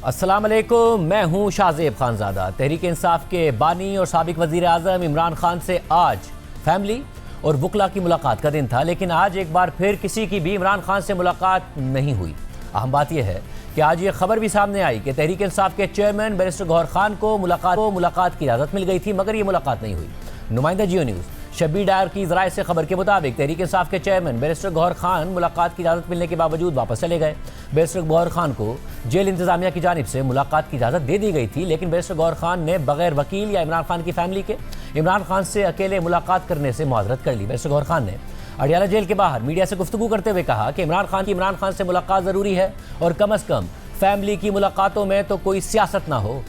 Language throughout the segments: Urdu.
السلام علیکم، میں ہوں شاہزیب خانزادہ۔ تحریک انصاف کے بانی اور سابق وزیر اعظم عمران خان سے آج فیملی اور وکلا کی ملاقات کا دن تھا، لیکن آج ایک بار پھر کسی کی بھی عمران خان سے ملاقات نہیں ہوئی۔ اہم بات یہ ہے کہ آج یہ خبر بھی سامنے آئی کہ تحریک انصاف کے چیئرمین بیرسٹر گوہر خان کو ملاقات کی اجازت مل گئی تھی، مگر یہ ملاقات نہیں ہوئی۔ نمائندہ جیو نیوز شبیر ڈار کی ذرائع سے خبر کے مطابق تحریک انصاف کے چیئرمین بیرسٹر گوہر خان ملاقات کی اجازت ملنے کے باوجود واپس چلے گئے۔ بیرسٹر گوہر خان کو جیل انتظامیہ کی جانب سے ملاقات کی اجازت دے دی گئی تھی، لیکن بیرسٹر گوہر خان نے بغیر وکیل یا عمران خان کی فیملی کے عمران خان سے اکیلے ملاقات کرنے سے معذرت کر لی۔ بیرسٹر گوہر خان نے اڈیالہ جیل کے باہر میڈیا سے گفتگو کرتے ہوئے کہا کہ عمران خان سے ملاقات ضروری ہے اور کم از کم فیملی کی ملاقاتوں میں تو کوئی سیاست نہ ہو۔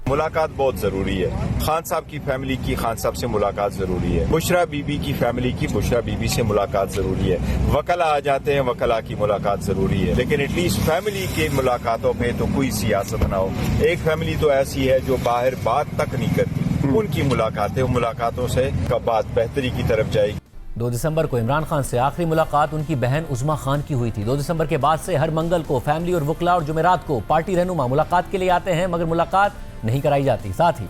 ملاقات بہت ضروری ہے۔ خان صاحب کی فیملی کی خان صاحب سے ملاقات ضروری ہے، بشرا بی بی کی فیملی کی بشرا بی بی سے ملاقات ضروری ہے، وکلا آ جاتے ہیں وکلا کی ملاقات ضروری ہے، لیکن ایٹ لیسٹ فیملی کی ملاقاتوں میں تو کوئی سیاست نہ ہو۔ ایک فیملی تو ایسی ہے جو باہر بات تک نہیں کرتی، ان کی ملاقاتوں سے بات بہتری کی طرف جائے گی۔ 2 دسمبر کو عمران خان سے آخری ملاقات ان کی بہن عظما خان کی ہوئی تھی۔ 2 دسمبر کے بعد سے ہر منگل کو فیملی اور وکلا اور جمعرات کو پارٹی رہنما ملاقات کے لیے آتے ہیں، مگر ملاقات نہیں کرائی جاتی۔ ساتھ ہی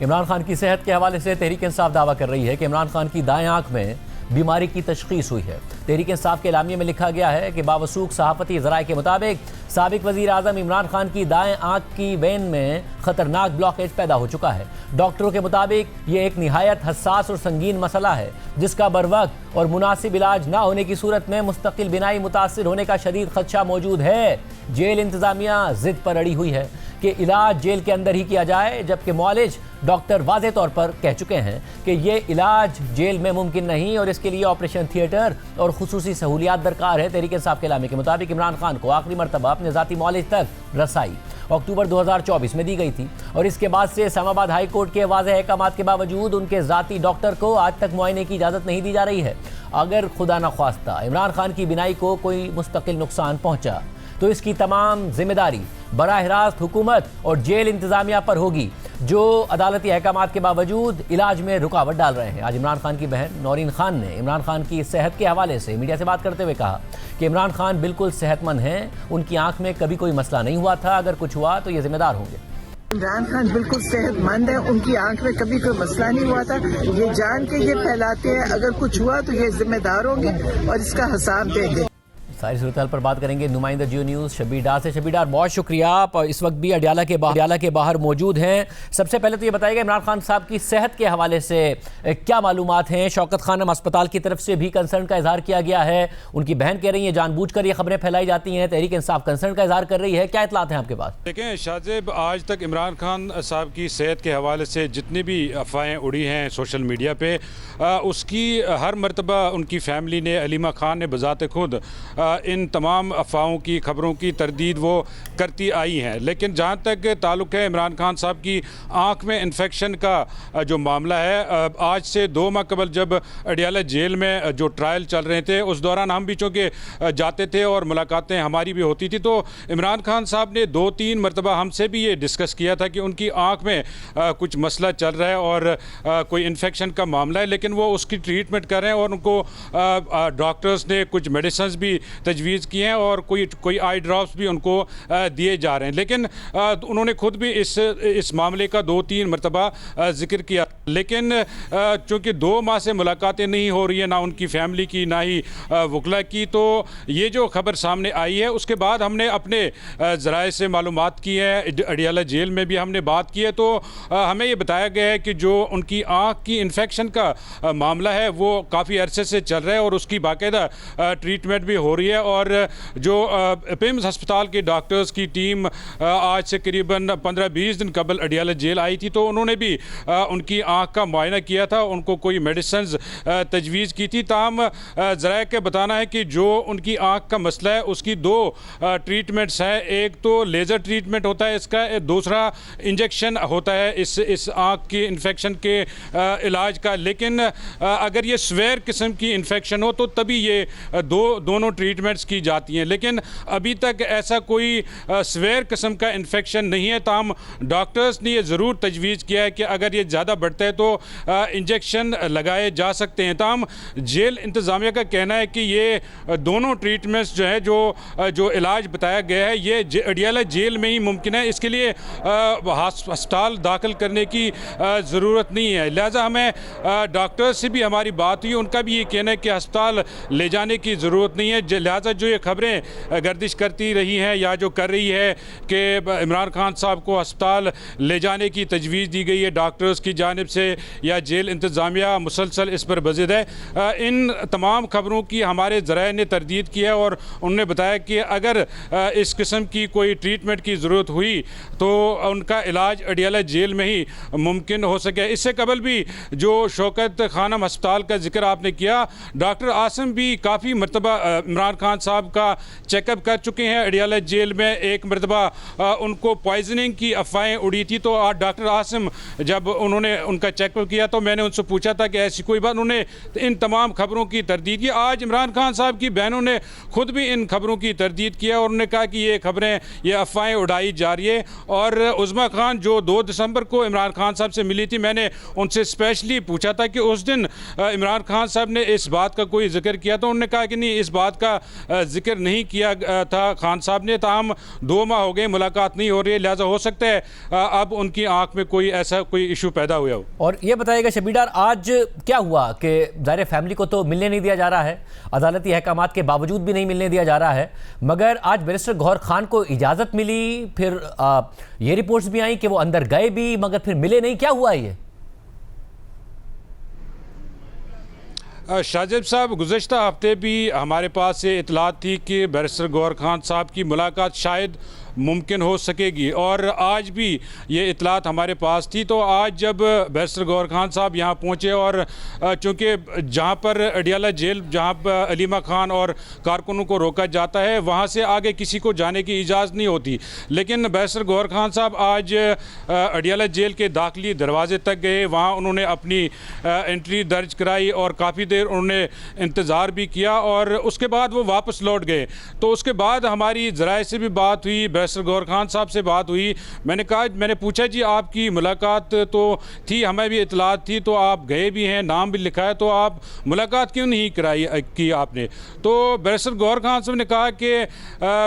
عمران خان کی صحت کے حوالے سے تحریک انصاف دعویٰ کر رہی ہے کہ عمران خان کی دائیں آنکھ میں بیماری کی تشخیص ہوئی ہے۔ تحریک انصاف کے اعلامیے میں لکھا گیا ہے کہ باوثوق صحافتی ذرائع کے مطابق سابق وزیر اعظم عمران خان کی دائیں آنکھ کی وین میں خطرناک بلاکیج پیدا ہو چکا ہے۔ ڈاکٹروں کے مطابق یہ ایک نہایت حساس اور سنگین مسئلہ ہے، جس کا بروقت اور مناسب علاج نہ ہونے کی صورت میں مستقل بینائی متاثر ہونے کا شدید خدشہ موجود ہے۔ جیل انتظامیہ ضد پر اڑی ہوئی ہے کہ علاج جیل کے اندر ہی کیا جائے، جبکہ معالج ڈاکٹر واضح طور پر کہہ چکے ہیں کہ یہ علاج جیل میں ممکن نہیں اور اس کے لیے آپریشن تھیٹر اور خصوصی سہولیات درکار ہے۔ تحریک انصاف کے اعلامیے کے مطابق عمران خان کو آخری مرتبہ اپنے ذاتی معالج تک رسائی اکتوبر 2024 میں دی گئی تھی، اور اس کے بعد سے اسلام آباد ہائی کورٹ کے واضح احکامات کے باوجود ان کے ذاتی ڈاکٹر کو آج تک معائنے کی اجازت نہیں دی جا رہی ہے۔ اگر خدا نخواستہ عمران خان کی بینائی کو کوئی مستقل نقصان پہنچا تو اس کی تمام ذمہ داری براہ راست حکومت اور جیل انتظامیہ پر ہوگی، جو عدالتی احکامات کے باوجود علاج میں رکاوٹ ڈال رہے ہیں۔ آج عمران خان کی بہن نورین خان نے عمران خان کی صحت کے حوالے سے میڈیا سے بات کرتے ہوئے کہا کہ عمران خان بالکل صحت مند ہیں، ان کی آنکھ میں کبھی کوئی مسئلہ نہیں ہوا تھا، اگر کچھ ہوا تو یہ ذمہ دار ہوں گے۔ عمران خان بالکل صحت مند ہے، ان کی آنکھ میں کبھی کوئی مسئلہ نہیں ہوا تھا، یہ جان کے یہ پھیلاتے ہیں، اگر کچھ ہوا تو یہ ذمہ دار ہوں گے اور اس کا حساب دیں گے۔ ساری صورتحال پر بات کریں گے نمائندہ جیو نیوز شبیر ڈار سے۔ شبیر ڈار، بہت شکریہ، آپ اس وقت بھی اڈیالہ کے باہر موجود ہیں۔ سب سے پہلے تو یہ بتائیے گا عمران خان صاحب کی صحت کے حوالے سے کیا معلومات ہیں؟ شوکت خانم اسپتال کی طرف سے بھی کنسرن کا اظہار کیا گیا ہے، ان کی بہن کہہ رہی ہیں جان بوجھ کر یہ خبریں پھیلائی جاتی ہیں، تحریک انصاف کنسرن کا اظہار کر رہی ہے، کیا اطلاعات ہیں آپ کے پاس؟ دیکھیں شاہزیب، آج تک عمران خان صاحب کی صحت کے حوالے سے جتنی بھی افواہیں اڑی ہیں سوشل میڈیا پہ، اس کی ہر مرتبہ ان کی فیملی نے، علیمہ خان نے بذات خود ان تمام افواہوں کی خبروں کی تردید وہ کرتی آئی ہیں۔ لیکن جہاں تک تعلق ہے عمران خان صاحب کی آنکھ میں انفیکشن کا جو معاملہ ہے، آج سے 2 ماہ قبل جب اڈیالہ جیل میں جو ٹرائل چل رہے تھے، اس دوران ہم بھی چونکہ جاتے تھے اور ملاقاتیں ہماری بھی ہوتی تھی، تو عمران خان صاحب نے 2-3 مرتبہ ہم سے بھی یہ ڈسکس کیا تھا کہ ان کی آنکھ میں کچھ مسئلہ چل رہا ہے اور کوئی انفیکشن کا معاملہ ہے، لیکن وہ اس کی ٹریٹمنٹ کر رہے ہیں اور ان کو ڈاکٹرز نے کچھ میڈیسنز بھی تجویز کی ہیں اور کوئی آئی ڈراپس بھی ان کو دیے جا رہے ہیں، لیکن انہوں نے خود بھی اس معاملے کا 2-3 مرتبہ ذکر کیا، لیکن چونکہ 2 ماہ سے ملاقاتیں نہیں ہو رہی ہیں، نہ ان کی فیملی کی نہ ہی وکلا کی، تو یہ جو خبر سامنے آئی ہے اس کے بعد ہم نے اپنے ذرائع سے معلومات کی ہے، اڈیالہ جیل میں بھی ہم نے بات کی ہے، تو ہمیں یہ بتایا گیا ہے کہ جو ان کی آنکھ کی انفیکشن کا معاملہ ہے وہ کافی عرصے سے چل رہا ہے اور اس کی باقاعدہ ٹریٹمنٹ بھی ہو رہی ہے، اور جو پیمز ہسپتال کے ڈاکٹرز کی ٹیم آج سے قریباً 15-20 دن قبل اڈیالہ جیل آئی تھی، تو انہوں نے بھی ان کی آنکھ کا معائنہ کیا تھا، ان کو کوئی میڈیسنز تجویز کی تھی۔ تاہم ذرائع کا بتانا ہے کہ جو ان کی آنکھ کا مسئلہ ہے اس کی 2 ٹریٹمنٹس ہیں، ایک تو لیزر ٹریٹمنٹ ہوتا ہے اس کا، دوسرا انجیکشن ہوتا ہے اس آنکھ کی انفیکشن کے علاج کا، لیکن اگر یہ سویر قسم کی انفیکشن ہو تو تبھی یہ دونوں ٹریٹمنٹ ٹریٹمنٹس کی جاتی ہیں، لیکن ابھی تک ایسا کوئی سویئر قسم کا انفیکشن نہیں ہے. تاہم ڈاکٹرز نے یہ ضرور تجویز کیا ہے کہ اگر یہ زیادہ بڑھتا ہے تو انجیکشن لگائے جا سکتے ہیں. تاہم جیل انتظامیہ کا کہنا ہے کہ یہ دونوں ٹریٹمنٹس جو ہے جو علاج بتایا گیا ہے یہ اڈیالہ جیل میں ہی ممکن ہے، اس کے لیے ہسپتال داخل کرنے کی ضرورت نہیں ہے. لہٰذا ہمیں ڈاکٹرز سے بھی ہماری بات ہوئی، ان کا بھی یہ کہنا ہے کہ ہسپتال لے جانے کی ضرورت نہیں ہے. لہٰذا جو یہ خبریں گردش کرتی رہی ہیں یا جو کر رہی ہے کہ عمران خان صاحب کو ہسپتال لے جانے کی تجویز دی گئی ہے ڈاکٹرز کی جانب سے یا جیل انتظامیہ مسلسل اس پر بضد ہے، ان تمام خبروں کی ہمارے ذرائع نے تردید کی ہے اور انہوں نے بتایا کہ اگر اس قسم کی کوئی ٹریٹمنٹ کی ضرورت ہوئی تو ان کا علاج اڈیالہ جیل میں ہی ممکن ہو سکے. اس سے قبل بھی جو شوکت خانم ہسپتال کا ذکر آپ نے کیا، ڈاکٹر عاصم بھی کافی مرتبہ عمران خان صاحب کا چیک اپ کر چکے ہیں اڈیالہ جیل میں. ایک مرتبہ ان کو پوائزننگ کی افواہیں اڑی تھی تو ڈاکٹر عاصم جب انہوں نے ان کا چیک اپ کیا تو میں نے ان سے پوچھا تھا کہ ایسی کوئی بات، انہوں نے ان تمام خبروں کی تردید کی. آج عمران خان صاحب کی بہنوں نے خود بھی ان خبروں کی تردید کیا اور انہوں نے کہا کہ یہ خبریں یہ افواہیں اڑائی جا رہی ہے. اور عظمیٰ خان جو 2 دسمبر کو عمران خان صاحب سے ملی تھی، میں نے ان سے اسپیشلی پوچھا تھا کہ اس دن عمران خان صاحب نے اس بات کا کوئی ذکر کیا تو انہوں نے کہا کہ نہیں، اس بات کا ذکر نہیں کیا تھا خان صاحب نے. تاہم 2 ماہ ہو گئے، ملاقات نہیں ہو رہی ہے، لہٰذا ہو سکتا ہے اب ان کی آنکھ میں کوئی ایسا کوئی ایشو پیدا ہوا ہو. اور یہ بتائیے گا شبیر ڈار، آج کیا ہوا کہ ظاہر فیملی کو تو ملنے نہیں دیا جا رہا ہے، عدالتی احکامات کے باوجود بھی نہیں ملنے دیا جا رہا ہے، مگر آج بیرسٹر گوہر خان کو اجازت ملی، پھر یہ رپورٹس بھی آئیں کہ وہ اندر گئے بھی مگر پھر ملے نہیں. کیا ہوا یہ؟ شاہزیب صاحب، گزشتہ ہفتے بھی ہمارے پاس یہ اطلاعات تھی کہ بیرسٹر گوہر خان صاحب کی ملاقات شاید ممکن ہو سکے گی اور آج بھی یہ اطلاعات ہمارے پاس تھی. تو آج جب بیرسٹر گوہر خان صاحب یہاں پہنچے اور چونکہ جہاں پر اڈیالہ جیل جہاں پر علیمہ خان اور کارکنوں کو روکا جاتا ہے وہاں سے آگے کسی کو جانے کی اجازت نہیں ہوتی، لیکن بیرسٹر گوہر خان صاحب آج اڈیالہ جیل کے داخلی دروازے تک گئے، وہاں انہوں نے اپنی انٹری درج کرائی اور کافی دیر انہوں نے انتظار بھی کیا اور اس کے بعد وہ واپس لوٹ گئے. تو اس کے بعد ہماری ذرائع سے بھی بات ہوئی، بیرسٹر گوہر خان صاحب سے بات ہوئی. میں نے پوچھا جی آپ کی ملاقات تو تھی، ہمیں بھی اطلاعات تھی، تو آپ گئے بھی ہیں، نام بھی لکھا ہے، تو آپ ملاقات کیوں نہیں کی آپ نے؟ تو بیرسٹر گوہر خان صاحب نے کہا کہ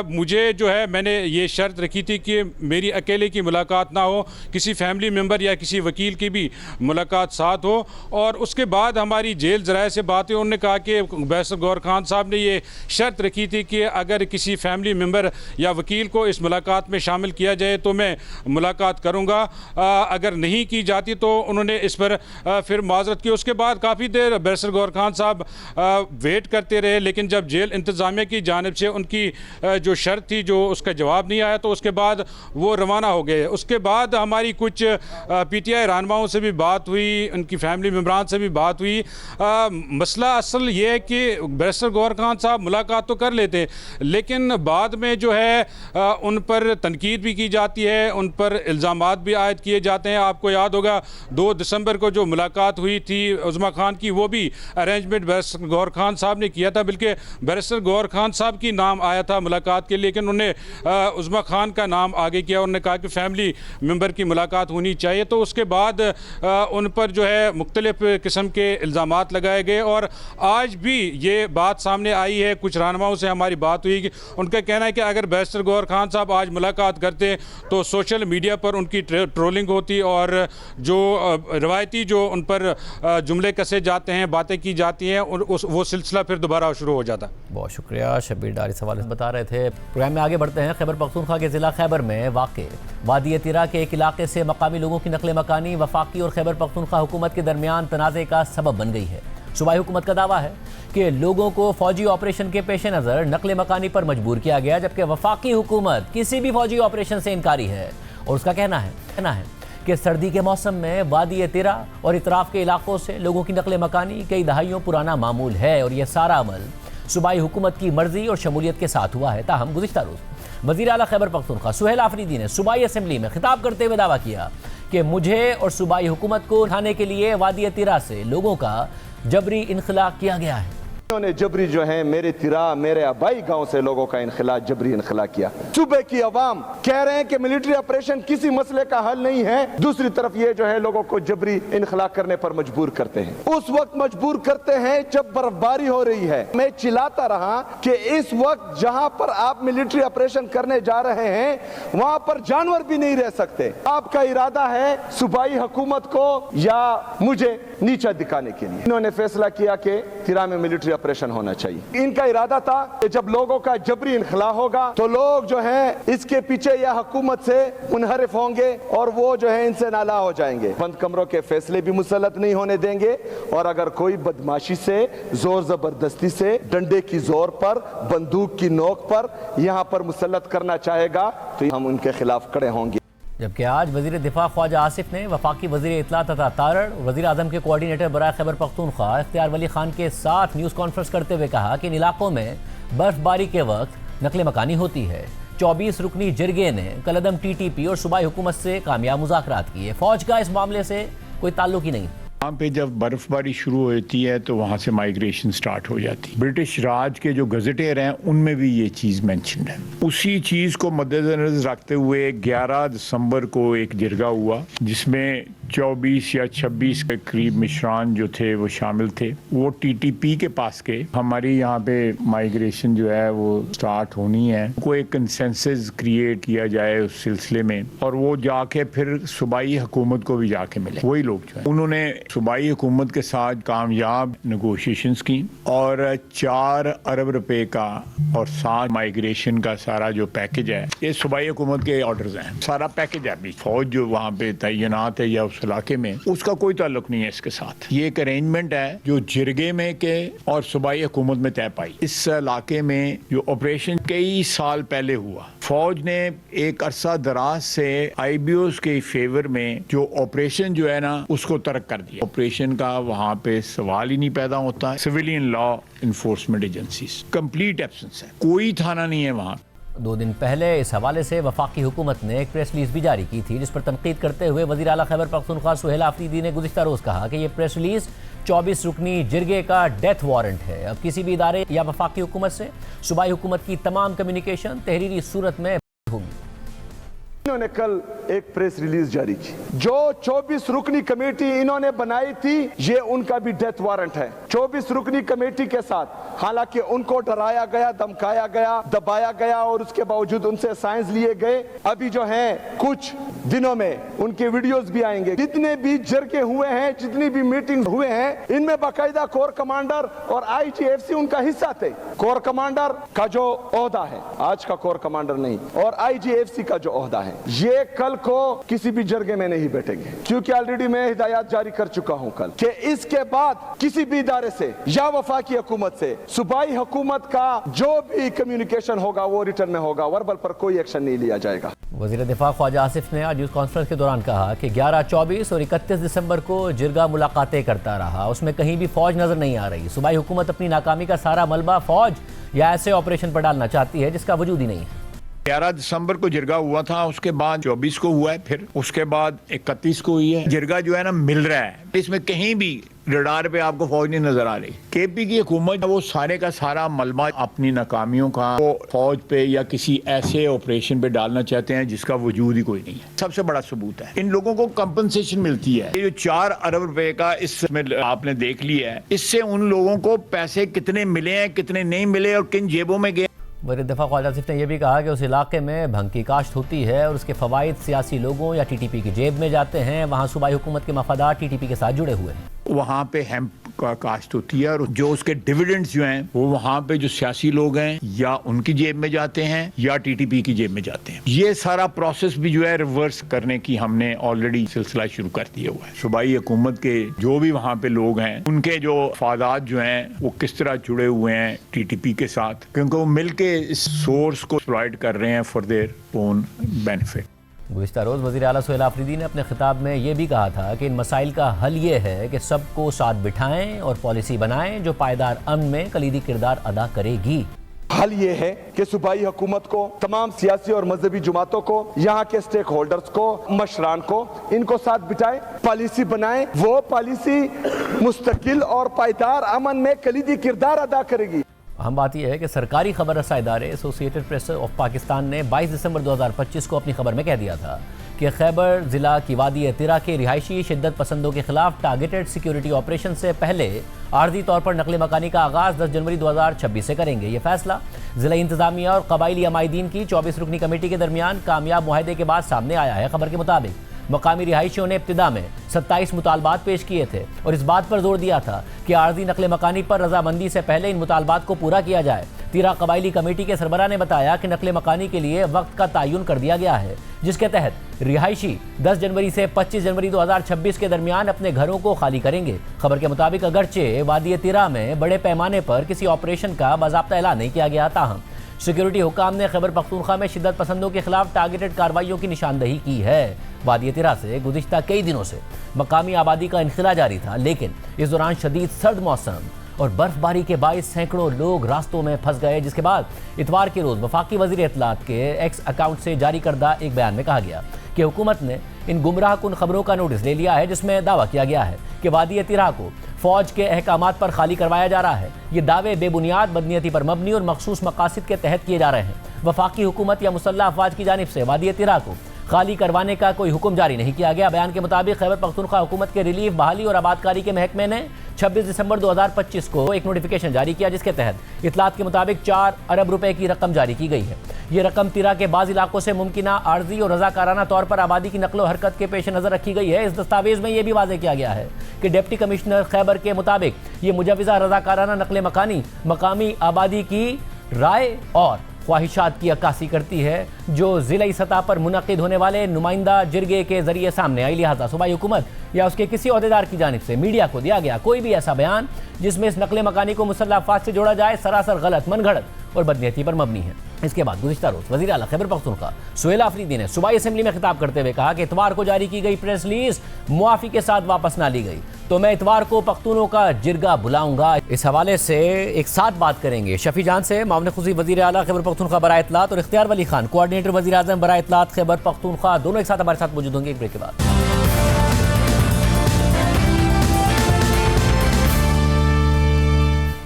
مجھے جو ہے میں نے یہ شرط رکھی تھی کہ میری اکیلے کی ملاقات نہ ہو، کسی فیملی ممبر یا کسی وکیل کی بھی ملاقات ساتھ ہو. اور اس کے بعد ہماری جیل ذرائع سے بات ہوئی، انہوں نے کہا کہ بیرسٹر گوہر خان صاحب نے یہ شرط رکھی تھی کہ اگر کسی فیملی ممبر یا وکیل کو اس ملاقات میں شامل کیا جائے تو میں ملاقات کروں گا، اگر نہیں کی جاتی تو انہوں نے اس پر پھر معذرت کی. اس کے بعد کافی دیر بیرسٹر گوہر خان صاحب ویٹ کرتے رہے، لیکن جب جیل انتظامیہ کی جانب سے ان کی جو شرط تھی جو اس کا جواب نہیں آیا تو اس کے بعد وہ روانہ ہو گئے. اس کے بعد ہماری کچھ پی ٹی آئی رہنماؤں سے بھی بات ہوئی، ان کی فیملی ممبران سے بھی بات ہوئی. مسئلہ اصل یہ ہے کہ بیرسٹر گوہر خان صاحب ملاقات تو کر لیتے لیکن بعد میں جو ہے ان پر تنقید بھی کی جاتی ہے، ان پر الزامات بھی عائد کیے جاتے ہیں. آپ کو یاد ہوگا 2 دسمبر کو جو ملاقات ہوئی تھی عظمیٰ خان کی، وہ بھی ارینجمنٹ بیرسٹر گوہر خان صاحب نے کیا تھا، بلکہ بیرسٹر گوہر خان صاحب کی نام آیا تھا ملاقات کے، لیکن انہوں نے عظمیٰ خان کا نام آگے کیا. انہوں نے کہا کہ فیملی ممبر کی ملاقات ہونی چاہیے. تو اس کے بعد ان پر جو ہے مختلف قسم کے الزامات لگائے گئے اور آج بھی یہ بات سامنے آئی ہے. کچھ رہنماؤں سے ہماری بات ہوئی کہ ان کا کہنا ہے کہ اگر بیرسٹر گوہر خان صاحب آج ملاقات کرتے تو سوشل میڈیا پر ان کی ٹرولنگ ہوتی اور جو روایتی جو ان پر جملے کسے جاتے ہیں، باتیں کی جاتی ہیں، وہ سلسلہ پھر دوبارہ شروع ہو جاتا. بہت شکریہ شبیر ڈار، اس حوالے سے بتا رہے تھے. پروگرام میں آگے بڑھتے ہیں. خیبر پختونخوا کے ضلع خیبر میں واقع وادی تیرا کے ایک علاقے سے مقامی لوگوں کی نقل مکانی وفاقی اور خیبر پختونخوا حکومت کے درمیان تنازع کا سبب بن گئی ہے. صوبائی حکومت کا دعویٰ ہے کہ لوگوں کو فوجی آپریشن کے پیش نظر نقل مکانی پر مجبور کیا گیا، جبکہ وفاقی حکومت کسی بھی فوجی آپریشن سے انکاری ہے اور اس کا کہنا ہے کہ سردی کے موسم میں وادی تیرا اور اطراف کے علاقوں سے لوگوں کی نقل مکانی کئی دہائیوں پرانا معمول ہے اور یہ سارا عمل صوبائی حکومت کی مرضی اور شمولیت کے ساتھ ہوا ہے. تاہم گزشتہ روز وزیر اعلیٰ خیبر پختونخوا سہیل آفریدی نے صوبائی اسمبلی میں خطاب کرتے ہوئے دعویٰ کیا کہ مجھے اور صوبائی حکومت کو اٹھانے کے لیے وادی تیرا سے لوگوں کا جبری انخلا کیا گیا ہے. انہوں نے جبری جو ہے میرے تیرا میرے آبائی گاؤں سے لوگوں کا انخلا جبری انخلا کیا. صوبے کی عوام کہہ رہے ہیں کہ ملٹری آپریشن کسی مسئلے کا حل نہیں ہے, دوسری طرف یہ جو ہے لوگوں کو جبری انخلا کرنے پر مجبور کرتے ہیں. اس وقت مجبور کرتے ہیں جب برف باری ہو رہی ہے. میں چلاتا رہا کہ اس وقت جہاں پر آپ ملٹری آپریشن کرنے جا رہے ہیں وہاں پر جانور بھی نہیں رہ سکتے. آپ کا ارادہ ہے صوبائی حکومت کو یا مجھے نیچا دکھانے کے لیے. انہوں نے فیصلہ کیا کہ تیرا میں ملٹری آپریشن ہونا چاہیے. ان کا ارادہ تھا کہ جب لوگوں کا جبری انخلا ہوگا تو لوگ جو ہیں اس کے پیچھے یا حکومت سے منحرف ہوں گے اور وہ جو ہے ان سے نالا ہو جائیں گے. بند کمروں کے فیصلے بھی مسلط نہیں ہونے دیں گے, اور اگر کوئی بدماشی سے زور زبردستی سے ڈنڈے کی زور پر بندوق کی نوک پر یہاں پر مسلط کرنا چاہے گا تو ہم ان کے خلاف کھڑے ہوں گے. جبکہ آج وزیر دفاع خواجہ آصف نے وفاقی وزیر اطلاع تتا تارڑ وزیر اعظم کے کوارڈینیٹر برائے خیبر پختونخوا اختیار ولی خان کے ساتھ نیوز کانفرنس کرتے ہوئے کہا کہ ان علاقوں میں برف باری کے وقت نقل مکانی ہوتی ہے. 24 رکنی جرگے نے کالعدم ٹی ٹی پی اور صوبائی حکومت سے کامیاب مذاکرات کیے. فوج کا اس معاملے سے کوئی تعلق ہی نہیں. وہاں پہ جب برف باری شروع ہوتی ہے تو وہاں سے مائیگریشن سٹارٹ ہو جاتی. برٹش راج کے جو گزٹیر ہیں ان میں بھی یہ چیز مینشنڈ ہے. اسی چیز کو مد نظر رکھتے ہوئے 11 دسمبر کو ایک جرگہ ہوا جس میں 24 یا 26 کے قریب مشران جو تھے وہ شامل تھے. وہ ٹی ٹی پی کے پاس کے ہماری یہاں پہ مائیگریشن جو ہے وہ سٹارٹ ہونی ہے, کوئی کنسنسس کریٹ کیا جائے اس سلسلے میں, اور وہ جا کے پھر صوبائی حکومت کو بھی جا کے ملے. وہی لوگ جو ہیں انہوں نے صوبائی حکومت کے ساتھ کامیاب نیگوشیشنز کی اور 4 ارب روپے کا اور 7 مائیگریشن کا سارا جو پیکج ہے یہ صوبائی حکومت کے آرڈرز ہیں. سارا پیکج ہے. فوج جو وہاں پہ تعینات ہے یا اس علاقے میں اس کا کوئی تعلق نہیں ہے اس کے ساتھ. یہ ایک ارینجمنٹ ہے جو جرگے میں کے اور صوبائی حکومت میں طے پائی. اس علاقے میں جو آپریشن کئی سال پہلے ہوا, فوج نے ایک عرصہ دراز سے آئی بی اوز کے فیور میں جو آپریشن جو ہے نا اس کو ترک کر دیا. آپریشن کا وہاں پہ سوال ہی نہیں پیدا ہوتا. Civilian law enforcement agencies complete absence ہے, کوئی تھانہ نہیں ہے وہاں. 2 دن پہلے اس حوالے سے وفاقی حکومت نے ایک پریس ریلیز بھی جاری کی تھی جس پر تنقید کرتے ہوئے وزیر اعلیٰ خیبر پختونخوا سہیل آفریدی نے گزشتہ روز کہا کہ یہ پریس ریلیز 24 رکنی جرگے کا ڈیتھ وارنٹ ہے. اب کسی بھی ادارے یا وفاقی حکومت سے صوبائی حکومت کی تمام کمیونیکیشن تحریری صورت میں ہوگی. انہوں نے کل ایک پریس ریلیز جاری کی. جو 24 رکنی کمیٹی انہوں نے بنائی تھی یہ ان کا بھی ڈیتھ وارنٹ ہے. 24 رکنی کمیٹی کے ساتھ حالانکہ ان کو ڈرایا گیا, دمکایا گیا, دبایا گیا اور اس کے باوجود ان سے سائنس لیے گئے. ابھی جو ہیں کچھ دنوں میں ان کے ویڈیوز بھی آئیں گے. جتنے بھی جرگے ہوئے ہیں, جتنی بھی میٹنگ ہوئے ہیں, ان میں باقاعدہ کور کمانڈر اور آئی جی ایف سی ان کا حصہ تھے. کور کمانڈر کا جو عہدہ ہے, آج کا کور کمانڈر نہیں, اور آئی جی ایف سی کا جو عہدہ ہے, یہ کل کو کسی بھی جرگے میں نہیں بیٹھیں گے. کیونکہ آلریڈی میں ہدایات جاری کر چکا ہوں کل کہ اس کے بعد کسی بھی ادارے سے یا وفاقی حکومت سے صوبائی حکومت کا جو بھی کمیونیکیشن ہوگا وہ ریٹرن میں ہوگا, وربل پر کوئی ایکشن نہیں لیا جائے گا. وزیر دفاع خواجہ آصف نے آج نیوز کانفرنس کے دوران کہا کہ 11, 24 اور 31 دسمبر کو جرگہ ملاقاتیں کرتا رہا, اس میں کہیں بھی فوج نظر نہیں آ رہی. صوبائی حکومت اپنی ناکامی کا سارا ملبہ فوج یا ایسے آپریشن پر ڈالنا چاہتی ہے جس کا وجود ہی نہیں ہے. 11 دسمبر کو جرگہ ہوا تھا, اس کے بعد 24 کو ہوا ہے, پھر اس کے بعد 31 کو ہوئی ہے. جرگہ جو ہے نا مل رہا ہے, اس میں کہیں بھی رڈار پہ آپ کو فوج نہیں نظر آ رہی. کے پی کی حکومت وہ سارے کا سارا ملبہ اپنی ناکامیوں کا وہ فوج پہ یا کسی ایسے آپریشن پہ ڈالنا چاہتے ہیں جس کا وجود ہی کوئی نہیں ہے. سب سے بڑا ثبوت ہے ان لوگوں کو کمپنسیشن ملتی ہے. یہ جو 4 ارب روپے کا اس میں آپ نے دیکھ لیا ہے, اس سے ان لوگوں کو پیسے کتنے ملے ہیں, کتنے نہیں ملے اور کن جیبوں میں گئے. وزیر دفاع خواجہ آصف نے یہ بھی کہا کہ اس علاقے میں بھنگ کی کاشت ہوتی ہے اور اس کے فوائد سیاسی لوگوں یا ٹی ٹی پی کی جیب میں جاتے ہیں. وہاں صوبائی حکومت کے مفادات ٹی ٹی پی کے ساتھ جڑے ہوئے ہیں. وہاں پہ ہیمپ کا کاشت ہوتی ہے اور جو اس کے ڈیویڈنڈز جو ہیں وہ وہاں پہ جو سیاسی لوگ ہیں یا ان کی جیب میں جاتے ہیں یا ٹی ٹی پی کی جیب میں جاتے ہیں. یہ سارا پروسیس بھی جو ہے ریورس کرنے کی ہم نے آلریڈی سلسلہ شروع کر دیا ہوا ہے. صوبائی حکومت کے جو بھی وہاں پہ لوگ ہیں ان کے جو مفادات جو ہیں وہ کس طرح جڑے ہوئے ہیں ٹی ٹی پی کے ساتھ, کیونکہ وہ مل کے اس سورس کو ایکسپلائٹ کر رہے ہیں فار دیئر اون بینیفٹ. گزشتہ روز وزیر اعلیٰ سہیل آفریدی نے اپنے خطاب میں یہ بھی کہا تھا کہ ان مسائل کا حل یہ ہے کہ سب کو ساتھ بٹھائیں اور پالیسی بنائیں جو پائیدار امن میں کلیدی کردار ادا کرے گی. حل یہ ہے کہ صوبائی حکومت کو، تمام سیاسی اور مذہبی جماعتوں کو، یہاں کے سٹیک ہولڈرز کو، مشران کو، ان کو ساتھ بٹھائیں، پالیسی بنائیں. وہ پالیسی مستقل اور پائیدار امن میں کلیدی کردار ادا کرے گی. اہم بات یہ ہے کہ سرکاری خبر رساں ادارے ایسوسی ایٹڈ پریس آف پاکستان نے 22 دسمبر 2025 کو اپنی خبر میں کہہ دیا تھا کہ خیبر ضلع کی وادی تیرا کے رہائشی شدت پسندوں کے خلاف ٹارگیٹڈ سیکیورٹی آپریشن سے پہلے عارضی طور پر نقل مکانی کا آغاز 10 جنوری 2026 سے کریں گے. یہ فیصلہ ضلع انتظامیہ اور قبائلی عمائدین کی 24 رکنی کمیٹی کے درمیان کامیاب معاہدے کے بعد سامنے آیا ہے. خبر کے مطابق مقامی رہائشیوں نے ابتدا میں 27 مطالبات پیش کیے تھے اور اس بات پر زور دیا تھا کہ عارضی نقل مکانی پر رضامندی سے پہلے ان مطالبات کو پورا کیا جائے. تیرا قبائلی کمیٹی کے سربراہ نے بتایا کہ نقل مکانی کے لیے وقت کا تعین کر دیا گیا ہے جس کے تحت رہائشی 10 جنوری سے 25 جنوری 2026 کے درمیان اپنے گھروں کو خالی کریں گے. خبر کے مطابق اگرچہ وادی تیرا میں بڑے پیمانے پر کسی آپریشن کا باضابطہ اعلان نہیں کیا گیا، تاہم سیکیورٹی حکام نے خیبر پختونخوا میں شدت پسندوں کے خلاف ٹارگیٹڈ کارروائیوں کی نشاندہی کی ہے. وادی تیرا سے گزشتہ کئی دنوں سے مقامی آبادی کا انخلا جاری تھا، لیکن اس دوران شدید سرد موسم اور برف باری کے باعث سینکڑوں لوگ راستوں میں پھنس گئے، جس کے بعد اتوار کے روز وفاقی وزیر اطلاعات کے ایکس اکاؤنٹ سے جاری کردہ ایک بیان میں کہا گیا کہ حکومت نے ان گمراہ کن خبروں کا نوٹس لے لیا ہے جس میں دعویٰ کیا گیا ہے کہ وادی تیرا کو فوج کے احکامات پر خالی کروایا جا رہا ہے. یہ دعوے بے بنیاد، بدنیتی پر مبنی اور مخصوص مقاصد کے تحت کیے جا رہے ہیں. وفاقی حکومت یا مسلح افواج کی جانب سے وادی تیرا کو خالی کروانے کا کوئی حکم جاری نہیں کیا گیا. بیان کے مطابق خیبر پختونخوا حکومت کے ریلیف، بحالی اور آبادکاری کے محکمے نے 26 دسمبر 2025 کو ایک نوٹیفیکیشن جاری کیا جس کے تحت اطلاعات کے مطابق 4 ارب روپے کی رقم جاری کی گئی ہے. یہ رقم تیرا کے بعض علاقوں سے ممکنہ عارضی اور رضاکارانہ طور پر آبادی کی نقل و حرکت کے پیش نظر رکھی گئی ہے. اس دستاویز میں یہ بھی واضح کیا گیا ہے کہ ڈپٹی کمشنر خیبر کے مطابق یہ مجوزہ رضاکارانہ نقل مکانی مقامی آبادی کی رائے اور خواہشات کی عکاسی کرتی ہے جو ضلعی سطح پر منعقد ہونے والے نمائندہ جرگے کے ذریعے سامنے آئی. لہٰذا صوبائی حکومت یا اس کے کسی عہدیدار کی جانب سے میڈیا کو دیا گیا کوئی بھی ایسا بیان جس میں اس نقل مکانی کو مسلح افواج سے جوڑا جائے سراسر غلط، من گھڑت اور بدنیتی پر مبنی ہے. اس کے بعد گزشتہ روز وزیر اعلیٰ خیبر پختونخوا سہیل آفریدی نے صوبائی اسمبلی میں خطاب کرتے ہوئے کہا کہ اتوار کو جاری کی گئی پریس ریلیز معافی کے ساتھ واپس نہ لی گئی تو میں اتوار کو پختونوں کا جرگہ بلاؤں گا. اس حوالے سے ایک ساتھ بات کریں گے شفیع جان سے، معاون خصوصی وزیر اعلیٰ خیبر پختونخوا برائے اطلاعات، اور اختیار ولی خان، کوآرڈینیٹر وزیر اعظم برائے اطلاعات خیبر پختونخوا. دونوں ایک ساتھ ہمارے ساتھ موجود ہوں گے ایک بریک کے بعد.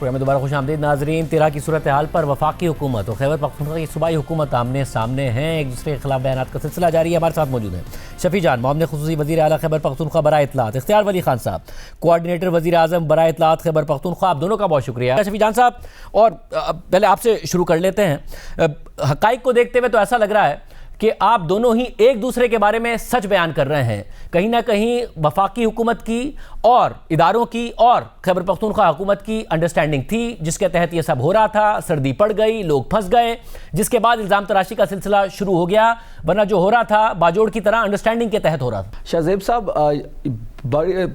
میں دوبارہ خوش آمدید ناظرین. تیرا کی صورتحال پر وفاقی حکومت اور خیبر پختونخوا کی صوبائی حکومت آمنے سامنے ہیں، ایک دوسرے کے خلاف بیانات کا سلسلہ جاری ہے. ہمارے ساتھ موجود ہیں شفیع جان، معاون خصوصی وزیر اعلیٰ خیبر پختونخوا برائے اطلاعات، اختیار ولی خان صاحب، کوآرڈینیٹر وزیر اعظم برائے اطلاعات خیبر پختونخوا. آپ دونوں کا بہت شکریہ. شفیع جان صاحب، اور پہلے آپ سے شروع کر لیتے ہیں. حقائق کو دیکھتے ہوئے تو ایسا لگ رہا ہے کہ آپ دونوں ہی ایک دوسرے کے بارے میں سچ بیان کر رہے ہیں. کہیں نہ کہیں وفاقی حکومت کی اور اداروں کی اور خیبر پختونخوا حکومت کی انڈرسٹینڈنگ تھی جس کے تحت یہ سب ہو رہا تھا. سردی پڑ گئی، لوگ پھنس گئے، جس کے بعد الزام تراشی کا سلسلہ شروع ہو گیا، ورنہ جو ہو رہا تھا باجوڑ کی طرح انڈرسٹینڈنگ کے تحت ہو رہا تھا. شاہزیب صاحب،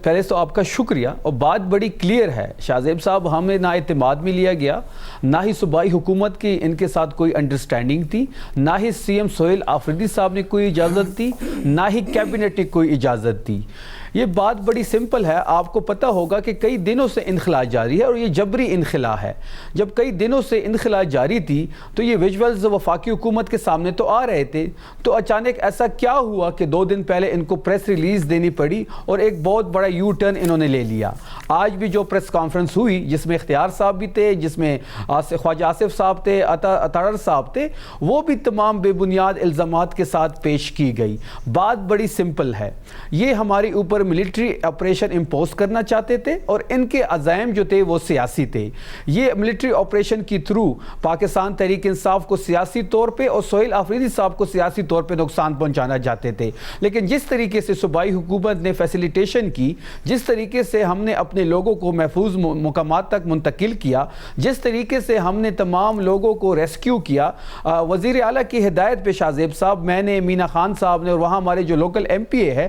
پہلے تو آپ کا شکریہ، اور بات بڑی کلیئر ہے شاہزیب صاحب. ہمیں نہ اعتماد میں لیا گیا، نہ ہی صوبائی حکومت کی ان کے ساتھ کوئی انڈرسٹینڈنگ تھی، نہ ہی سی ایم سہیل آفریدی صاحب نے کوئی اجازت دی، نہ ہی کیبنٹ نے کوئی اجازت دی. یہ بات بڑی سمپل ہے. آپ کو پتہ ہوگا کہ کئی دنوں سے انخلا جاری ہے اور یہ جبری انخلا ہے. جب کئی دنوں سے انخلا جاری تھی تو یہ ویژولز وفاقی حکومت کے سامنے تو آ رہے تھے، تو اچانک ایسا کیا ہوا کہ 2 دن پہلے ان کو پریس ریلیز دینی پڑی اور ایک بہت بڑا یو ٹرن انہوں نے لے لیا. آج بھی جو پریس کانفرنس ہوئی جس میں اختیار صاحب بھی تھے، جس میں خواجہ آصف صاحب تھے، اطہر صاحب تھے، وہ بھی تمام بے بنیاد الزامات کے ساتھ پیش کی گئی. بات بڑی سمپل ہے. یہ ہمارے اوپر ملٹری آپریشن امپوز کرنا چاہتے تھے اور ان کے عزائم جو تھے وہ سیاسی تھے. یہ ملٹری آپریشن کی تھرو پاکستان تحریک انصاف کو سیاسی طور پہ اور سہیل آفریدی صاحب کو سیاسی طور پہ نقصان پہنچانا چاہتے تھے. لیکن جس طریقے سے صوبائی حکومت نے فیسیلیٹیشن کی، جس طریقے سے ہم نے اپنے لوگوں کو محفوظ مقامات تک منتقل کیا، جس طریقے سے ہم نے تمام لوگوں کو ریسکیو کیا، وزیر اعلیٰ کی ہدایت پہ شاہزیب صاحب، میں نے، مینا خان صاحب نے، اور وہاں ہمارے جو لوکل ایم پی اے ہے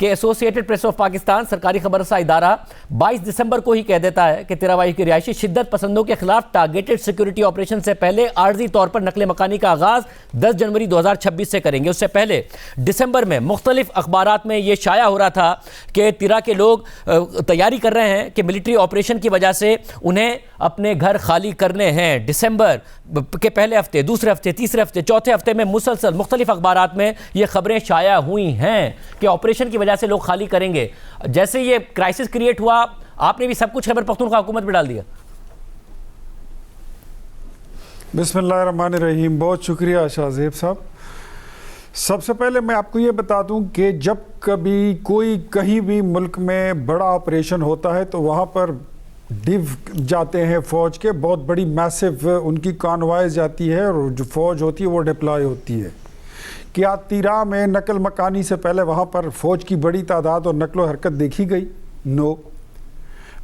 کہ ایسوسیٹڈ پریس آف پاکستان سرکاری خبر رساں ادارہ 22 دسمبر کو ہی کہہ دیتا ہے کہ تیراوائی کے رہائشی شدت پسندوں کے خلاف ٹارگیٹڈ سیکیورٹی آپریشن سے پہلے عارضی طور پر نقل مکانی کا آغاز 10 جنوری 2026 سے کریں گے۔ اس سے پہلے دسمبر میں مختلف اخبارات میں یہ شائع ہو رہا تھا کہ تیرا کے لوگ تیاری کر رہے ہیں کہ ملٹری آپریشن کی وجہ سے انہیں اپنے گھر خالی کرنے ہیں۔ دسمبر کے پہلے ہفتے، دوسرے ہفتے، تیسرے ہفتے، چوتھے ہفتے میں مسلسل مختلف اخبارات میں یہ خبریں شائع ہوئی ہیں کہ آپریشن کی وجہ سے لوگ خالی کریں گے۔ جیسے یہ کرائسس کریٹ ہوا، آپ نے بھی سب کچھ خیبر پختونخوا حکومت میں ڈال دیا۔ بسم اللہ الرحمن الرحیم، بہت شکریہ شاہزیب صاحب۔ سب سے پہلے میں آپ کو یہ بتا دوں کہ جب کبھی کوئی کہیں بھی ملک میں بڑا آپریشن ہوتا ہے تو وہاں پر ڈیو جاتے ہیں فوج کے، بہت بڑی میسو ان کی کانوائز جاتی ہے اور جو فوج ہوتی ہے وہ ڈپلائی ہوتی ہے۔ کیا تیرا میں نقل مکانی سے پہلے وہاں پر فوج کی بڑی تعداد اور نقل و حرکت دیکھی گئی؟ No,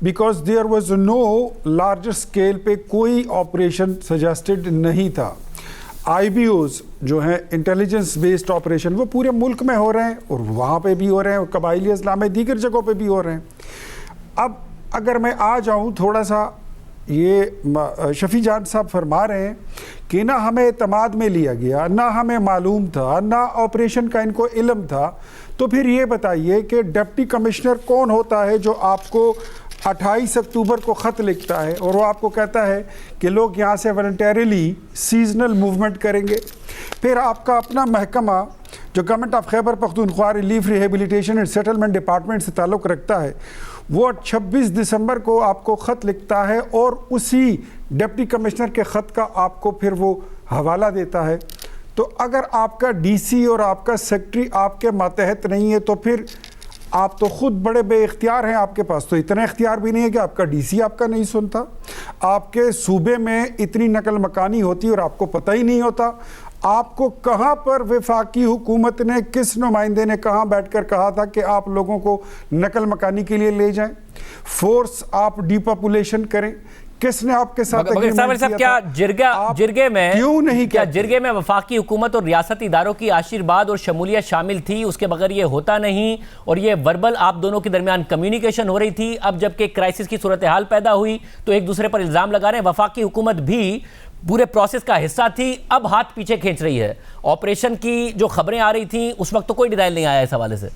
because there was no larger scale پہ کوئی آپریشن سجیسٹڈ نہیں تھا۔ آئی بی اوز جو ہیں انٹیلیجنس بیسڈ آپریشن وہ پورے ملک میں ہو رہے ہیں اور وہاں پہ بھی ہو رہے ہیں اور قبائلی اضلاع میں دیگر جگہوں پہ بھی ہو رہے ہیں۔ اب اگر میں آ جاؤں تھوڑا سا، یہ شفیع جان صاحب فرما رہے ہیں کہ نہ ہمیں اعتماد میں لیا گیا، نہ ہمیں معلوم تھا، نہ آپریشن کا ان کو علم تھا، تو پھر یہ بتائیے کہ ڈپٹی کمشنر کون ہوتا ہے جو آپ کو 28 اکتوبر کو خط لکھتا ہے اور وہ آپ کو کہتا ہے کہ لوگ یہاں سے والنٹیرلی سیزنل موومنٹ کریں گے؟ پھر آپ کا اپنا محکمہ جو government of Khyber Pakhtunkhwa relief rehabilitation and settlement department سے تعلق رکھتا ہے، وہ 26 دسمبر کو آپ کو خط لکھتا ہے اور اسی ڈپٹی کمشنر کے خط کا آپ کو پھر وہ حوالہ دیتا ہے۔ تو اگر آپ کا ڈی سی اور آپ کا سیکٹری آپ کے ماتحت نہیں ہے تو پھر آپ تو خود بڑے بے اختیار ہیں۔ آپ کے پاس تو اتنا اختیار بھی نہیں ہے کہ آپ کا ڈی سی آپ کا نہیں سنتا، آپ کے صوبے میں اتنی نقل مکانی ہوتی اور آپ کو پتہ ہی نہیں ہوتا۔ آپ کو کہاں پر وفاقی حکومت نے، کس نمائندے نے کہاں بیٹھ کر کہا تھا کہ آپ لوگوں کو نقل مکانی کے لیے لے جائیں، فورس آپ ڈی پاپولیشن کریں؟ کس نے آپ کے ساتھ کیا جرگے میں کیوں نہیں کیا جرگے میں وفاقی حکومت اور ریاستی اداروں کی آشیرواد اور شمولیت شامل تھی؟ اس کے بغیر یہ ہوتا نہیں، اور یہ وربل آپ دونوں کے درمیان کمیونیکیشن ہو رہی تھی۔ اب جب کہ کرائسس کی صورتحال پیدا ہوئی تو ایک دوسرے پر الزام لگا رہے ہیں۔ وفاقی حکومت بھی پورے پروسیس کا حصہ تھی، اب ہاتھ پیچھے کھینچ رہی ہے۔ آپریشن کی جو خبریں آ رہی تھیں اس وقت تو کوئی ڈیٹیل نہیں آیا اس حوالے سے۔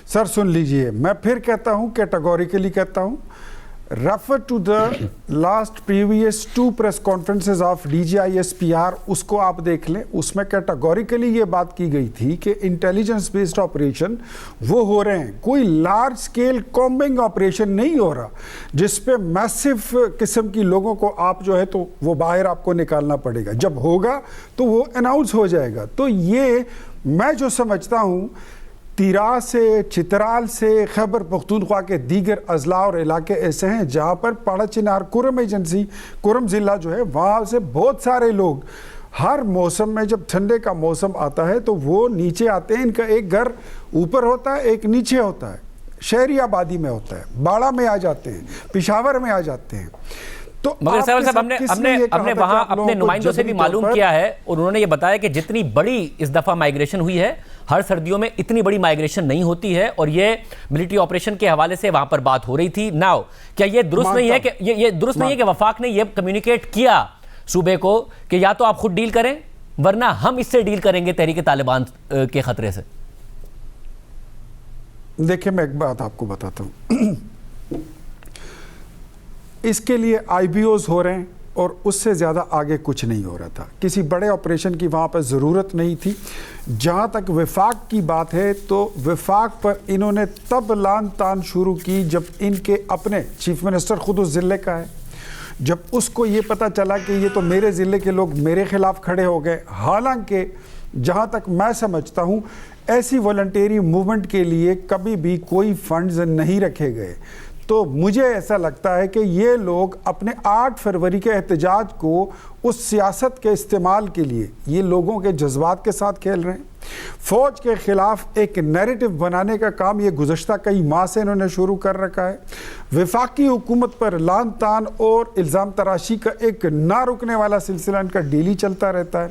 سر سن لیجئے، میں پھر کہتا ہوں، کیٹیگوریکلی کہتا ہوں، refer to the last previous 2 press conferences of DGISPR، اس کو آپ دیکھ لیں۔ اس میں کیٹیگوریکلی یہ بات کی گئی تھی کہ انٹیلیجنس بیسڈ آپریشن وہ ہو رہے ہیں، کوئی لارج سکیل کومبنگ آپریشن نہیں ہو رہا جس پہ میسو قسم کی لوگوں کو آپ جو ہے تو وہ باہر آپ کو نکالنا پڑے گا۔ جب ہوگا تو وہ اناؤنس ہو جائے گا۔ تو یہ میں جو سمجھتا ہوں، تیرا سے، چترال سے، خیبر پختونخوا کے دیگر اضلاع اور علاقے ایسے ہیں جہاں پر پاڑا چنار کرم ایجنسی، کرم ضلع جو ہے، وہاں سے بہت سارے لوگ ہر موسم میں، جب ٹھنڈے کا موسم آتا ہے تو وہ نیچے آتے ہیں۔ ان کا ایک گھر اوپر ہوتا ہے، ایک نیچے ہوتا ہے، شہری آبادی میں ہوتا ہے، باڑہ میں آ جاتے ہیں، پشاور میں آ جاتے ہیں۔ مگر صاحب ہم نے وہاں اپنے نمائندوں سے بھی معلوم کیا ہے اور انہوں نے یہ بتایا کہ جتنی بڑی اس دفعہ مائیگریشن ہوئی ہے، ہر سردیوں میں اتنی بڑی مائیگریشن نہیں ہوتی ہے، اور یہ ملٹری آپریشن کے حوالے سے وہاں پر بات ہو رہی تھی۔ ناؤ کیا یہ درست نہیں ہے کہ یہ درست نہیں ہے کہ وفاق نے یہ کمیونیکیٹ کیا صوبے کو کہ یا تو آپ خود ڈیل کریں ورنہ ہم اس سے ڈیل کریں گے تحریک طالبان کے خطرے سے؟ دیکھیں میں ایک بات آپ کو بتاتا ہوں، اس کے لیے آئی بی اوز ہو رہے ہیں اور اس سے زیادہ آگے کچھ نہیں ہو رہا تھا۔ کسی بڑے آپریشن کی وہاں پر ضرورت نہیں تھی۔ جہاں تک وفاق کی بات ہے تو وفاق پر انہوں نے تب لان تان شروع کی جب ان کے اپنے چیف منسٹر خود اس ضلع کا ہے، جب اس کو یہ پتہ چلا کہ یہ تو میرے ضلع کے لوگ میرے خلاف کھڑے ہو گئے۔ حالانکہ جہاں تک میں سمجھتا ہوں ایسی والنٹیری موومنٹ کے لیے کبھی بھی کوئی فنڈز نہیں رکھے گئے۔ تو مجھے ایسا لگتا ہے کہ یہ لوگ اپنے 8 فروری کے احتجاج کو اس سیاست کے استعمال کے لیے یہ لوگوں کے جذبات کے ساتھ کھیل رہے ہیں۔ فوج کے خلاف ایک نیریٹو بنانے کا کام یہ گزشتہ کئی ماہ سے انہوں نے شروع کر رکھا ہے. وفاقی حکومت پر لان تان اور الزام تراشی کا ایک نہ رکنے والا سلسلہ ان کا ڈیلی چلتا رہتا ہے.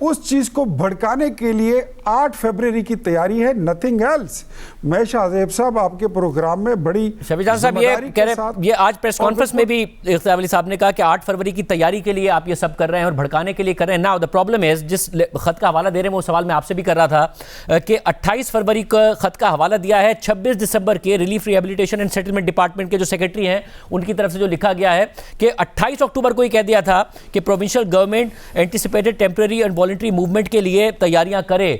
اس چیز کو بھڑکانے کے لیے 8 فروری کی تیاری ہے, نتھنگ ایلس. میں شاہ زیب صاحب آپ کے پروگرام میں بڑی شفیع جان صاحب یہ آج پریس کانفرنس میں بھی اختیار علی صاحب نے کہا کہ 8 فروری کی تیاری کے لیے آپ یہ سب کر رہے ہیں اور بھڑکانے کے لیے کر رہے ہیں. ناؤ دا پرابلم ہے, جس خط کا حوالہ دے رہے ہیں وہ سوال میں آپ سے بھی کر رہا تھا کہ 28 فروری کا خط کا حوالہ دیا ہے. 26 دسمبر کے relief rehabilitation and settlement department کے جو سیکرٹری ہیں ان کی طرف سے جو لکھا گیا ہے کہ 28 اکتوبر کو ہی کہہ دیا تھا کہ provincial government anticipated temporary and voluntary movement کے لیے تیاریاں کرے.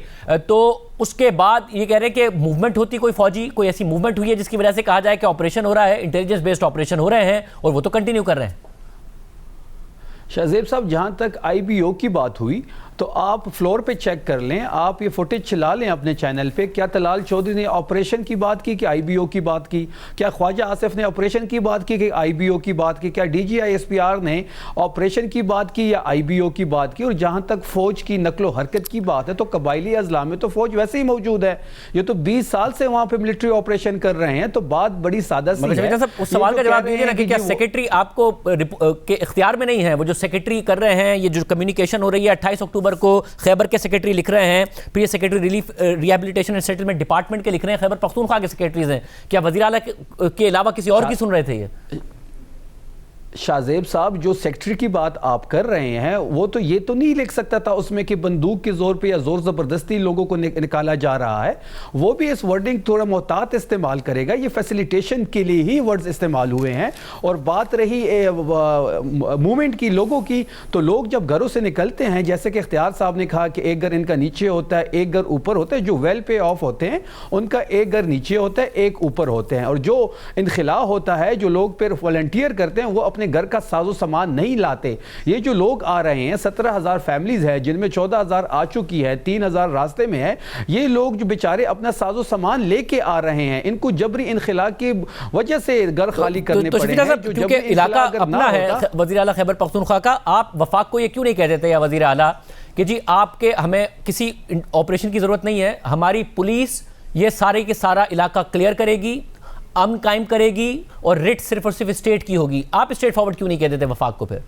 تو اس کے بعد یہ کہہ رہے ہیں کہ موومنٹ ہوتی کوئی فوجی, کوئی ایسی موومنٹ ہوئی ہے جس کی وجہ سے کہا جائے کہ آپریشن ہو رہا ہے, انٹیلیجنس بیسڈ آپریشن ہو رہے ہیں, اور وہ تو کنٹینیو کر رہے ہیں. شاہ زیب صاحب جہاں تک آئی بی او کی بات ہوئی تو آپ فلور پہ چیک کر لیں, آپ یہ فوٹیج چلا لیں اپنے چینل پہ. کیا طلال چودھری نے آپریشن کی بات کی کہ آئی بی او کی بات کی؟ کیا خواجہ آصف نے آپریشن کی بات کی کہ آئی بی او کی بات کی؟ کیا D G I S P R نے آپریشن کی بات کی یا آئی بی او کی بات کی؟ اور جہاں تک فوج کی نقل و حرکت کی بات ہے تو قبائلی اضلاع میں تو فوج ویسے ہی موجود ہے. یہ تو 20 سال سے وہاں پہ ملٹری آپریشن کر رہے ہیں. تو بات بڑی سادہ سی ہے. اس سوال کا جواب دیجیے نا کہ کیا سیکرٹری آپ کو کے اختیار میں نہیں ہے؟ وہ جو سیکرٹری کر رہے ہیں, یہ جو کمیونیکیشن ہو رہی ہے 28 اکتوبر کو خیبر کے سیکرٹری لکھ رہے ہیں, پھر یہ secretary relief rehabilitation and settlement department کے لکھ رہے ہیں, خیبر پختونخوا کے سیکرٹریز ہیں. کیا وزیر اعلیٰ کے علاوہ کسی اور کی سن رہے تھے یہ؟ شاہ زیب صاحب جو سیکٹری کی بات آپ کر رہے ہیں وہ تو یہ تو نہیں لکھ سکتا تھا اس میں کہ بندوق کے زور پہ یا زور زبردستی لوگوں کو نکالا جا رہا ہے. وہ بھی اس ورڈنگ تھوڑا محتاط استعمال کرے گا. یہ فیسیلیٹیشن کے لیے ہی ورڈز استعمال ہوئے ہیں. اور بات رہی موومنٹ کی, لوگوں کی, تو لوگ جب گھروں سے نکلتے ہیں, جیسے کہ اختیار صاحب نے کہا کہ ایک گھر ان کا نیچے ہوتا ہے, ایک گھر اوپر ہوتا ہے. جو ویل پے آف ہوتے ہیں ان کا ایک گھر نیچے ہوتا ہے, ایک اوپر ہوتے ہیں. اور جو انخلا ہوتا ہے, جو لوگ پھر والنٹیئر کرتے ہیں, وہ اپنے گھر کا ساز و سامان نہیں لاتے. یہ جو لوگ آ رہے ہیں 17,000 فیملیز ہے جن میں 14,000 آ چکی ہے, 3,000 راستے میں ہے. یہ لوگ جو بیچارے اپنا ساز و سامان لے کے آ رہے ہیں, ان کو جبری انخلا کی وجہ سے گھر خالی کرنے پڑے ہیں. کیونکہ علاقہ اپنا ہے وزیر اعلیٰ خیبر پختونخوا کا, آپ وفاق کو یہ کیوں نہیں کہہ دیتے یا وزیر اعلیٰ کہ جی آپ کے ہمیں کسی آپریشن کی ضرورت نہیں ہے, ہماری پولیس یہ سارے کے سارا علاقہ کلیئر کرے گی, امن قائم کرے گی, اور ریٹ صرف اور صرف اسٹیٹ کی ہوگی. آپ اسٹیٹ فارورڈ کیوں نہیں کہہ دیتے وفاق کو؟ پھر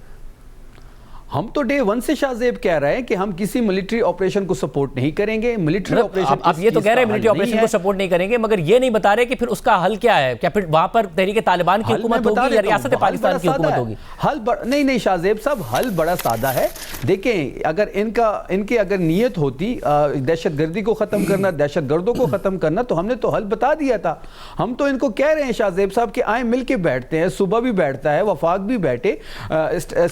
ہم تو ڈے 1 سے شاہ زیب کہہ رہے ہیں کہ ہم کسی ملٹری آپریشن کو سپورٹ نہیں کریں گے. ملٹری آپریشن آپ یہ تو کہہ رہے ہیں ملٹری آپریشن کو سپورٹ نہیں کریں گے, مگر یہ نہیں بتا رہے کہ پھر اس کا حل کیا ہے. کیا پھر وہاں پر تحریک طالبان کی حکومت ہوگی یا ریاست پاکستان کی حکومت ہوگی؟ حل نہیں شاہ زیب صاحب, حل بڑا سادہ ہے. دیکھیں اگر ان کے اگر نیت ہوتی دہشت گردی کو ختم کرنا, دہشت گردوں کو ختم کرنا, تو ہم نے تو حل بتا دیا تھا. ہم تو ان کو کہہ رہے ہیں شاہ زیب صاحب کہ آئیں مل کے بیٹھتے ہیں. صبح بھی بیٹھتا ہے, وفاق بھی بیٹھے,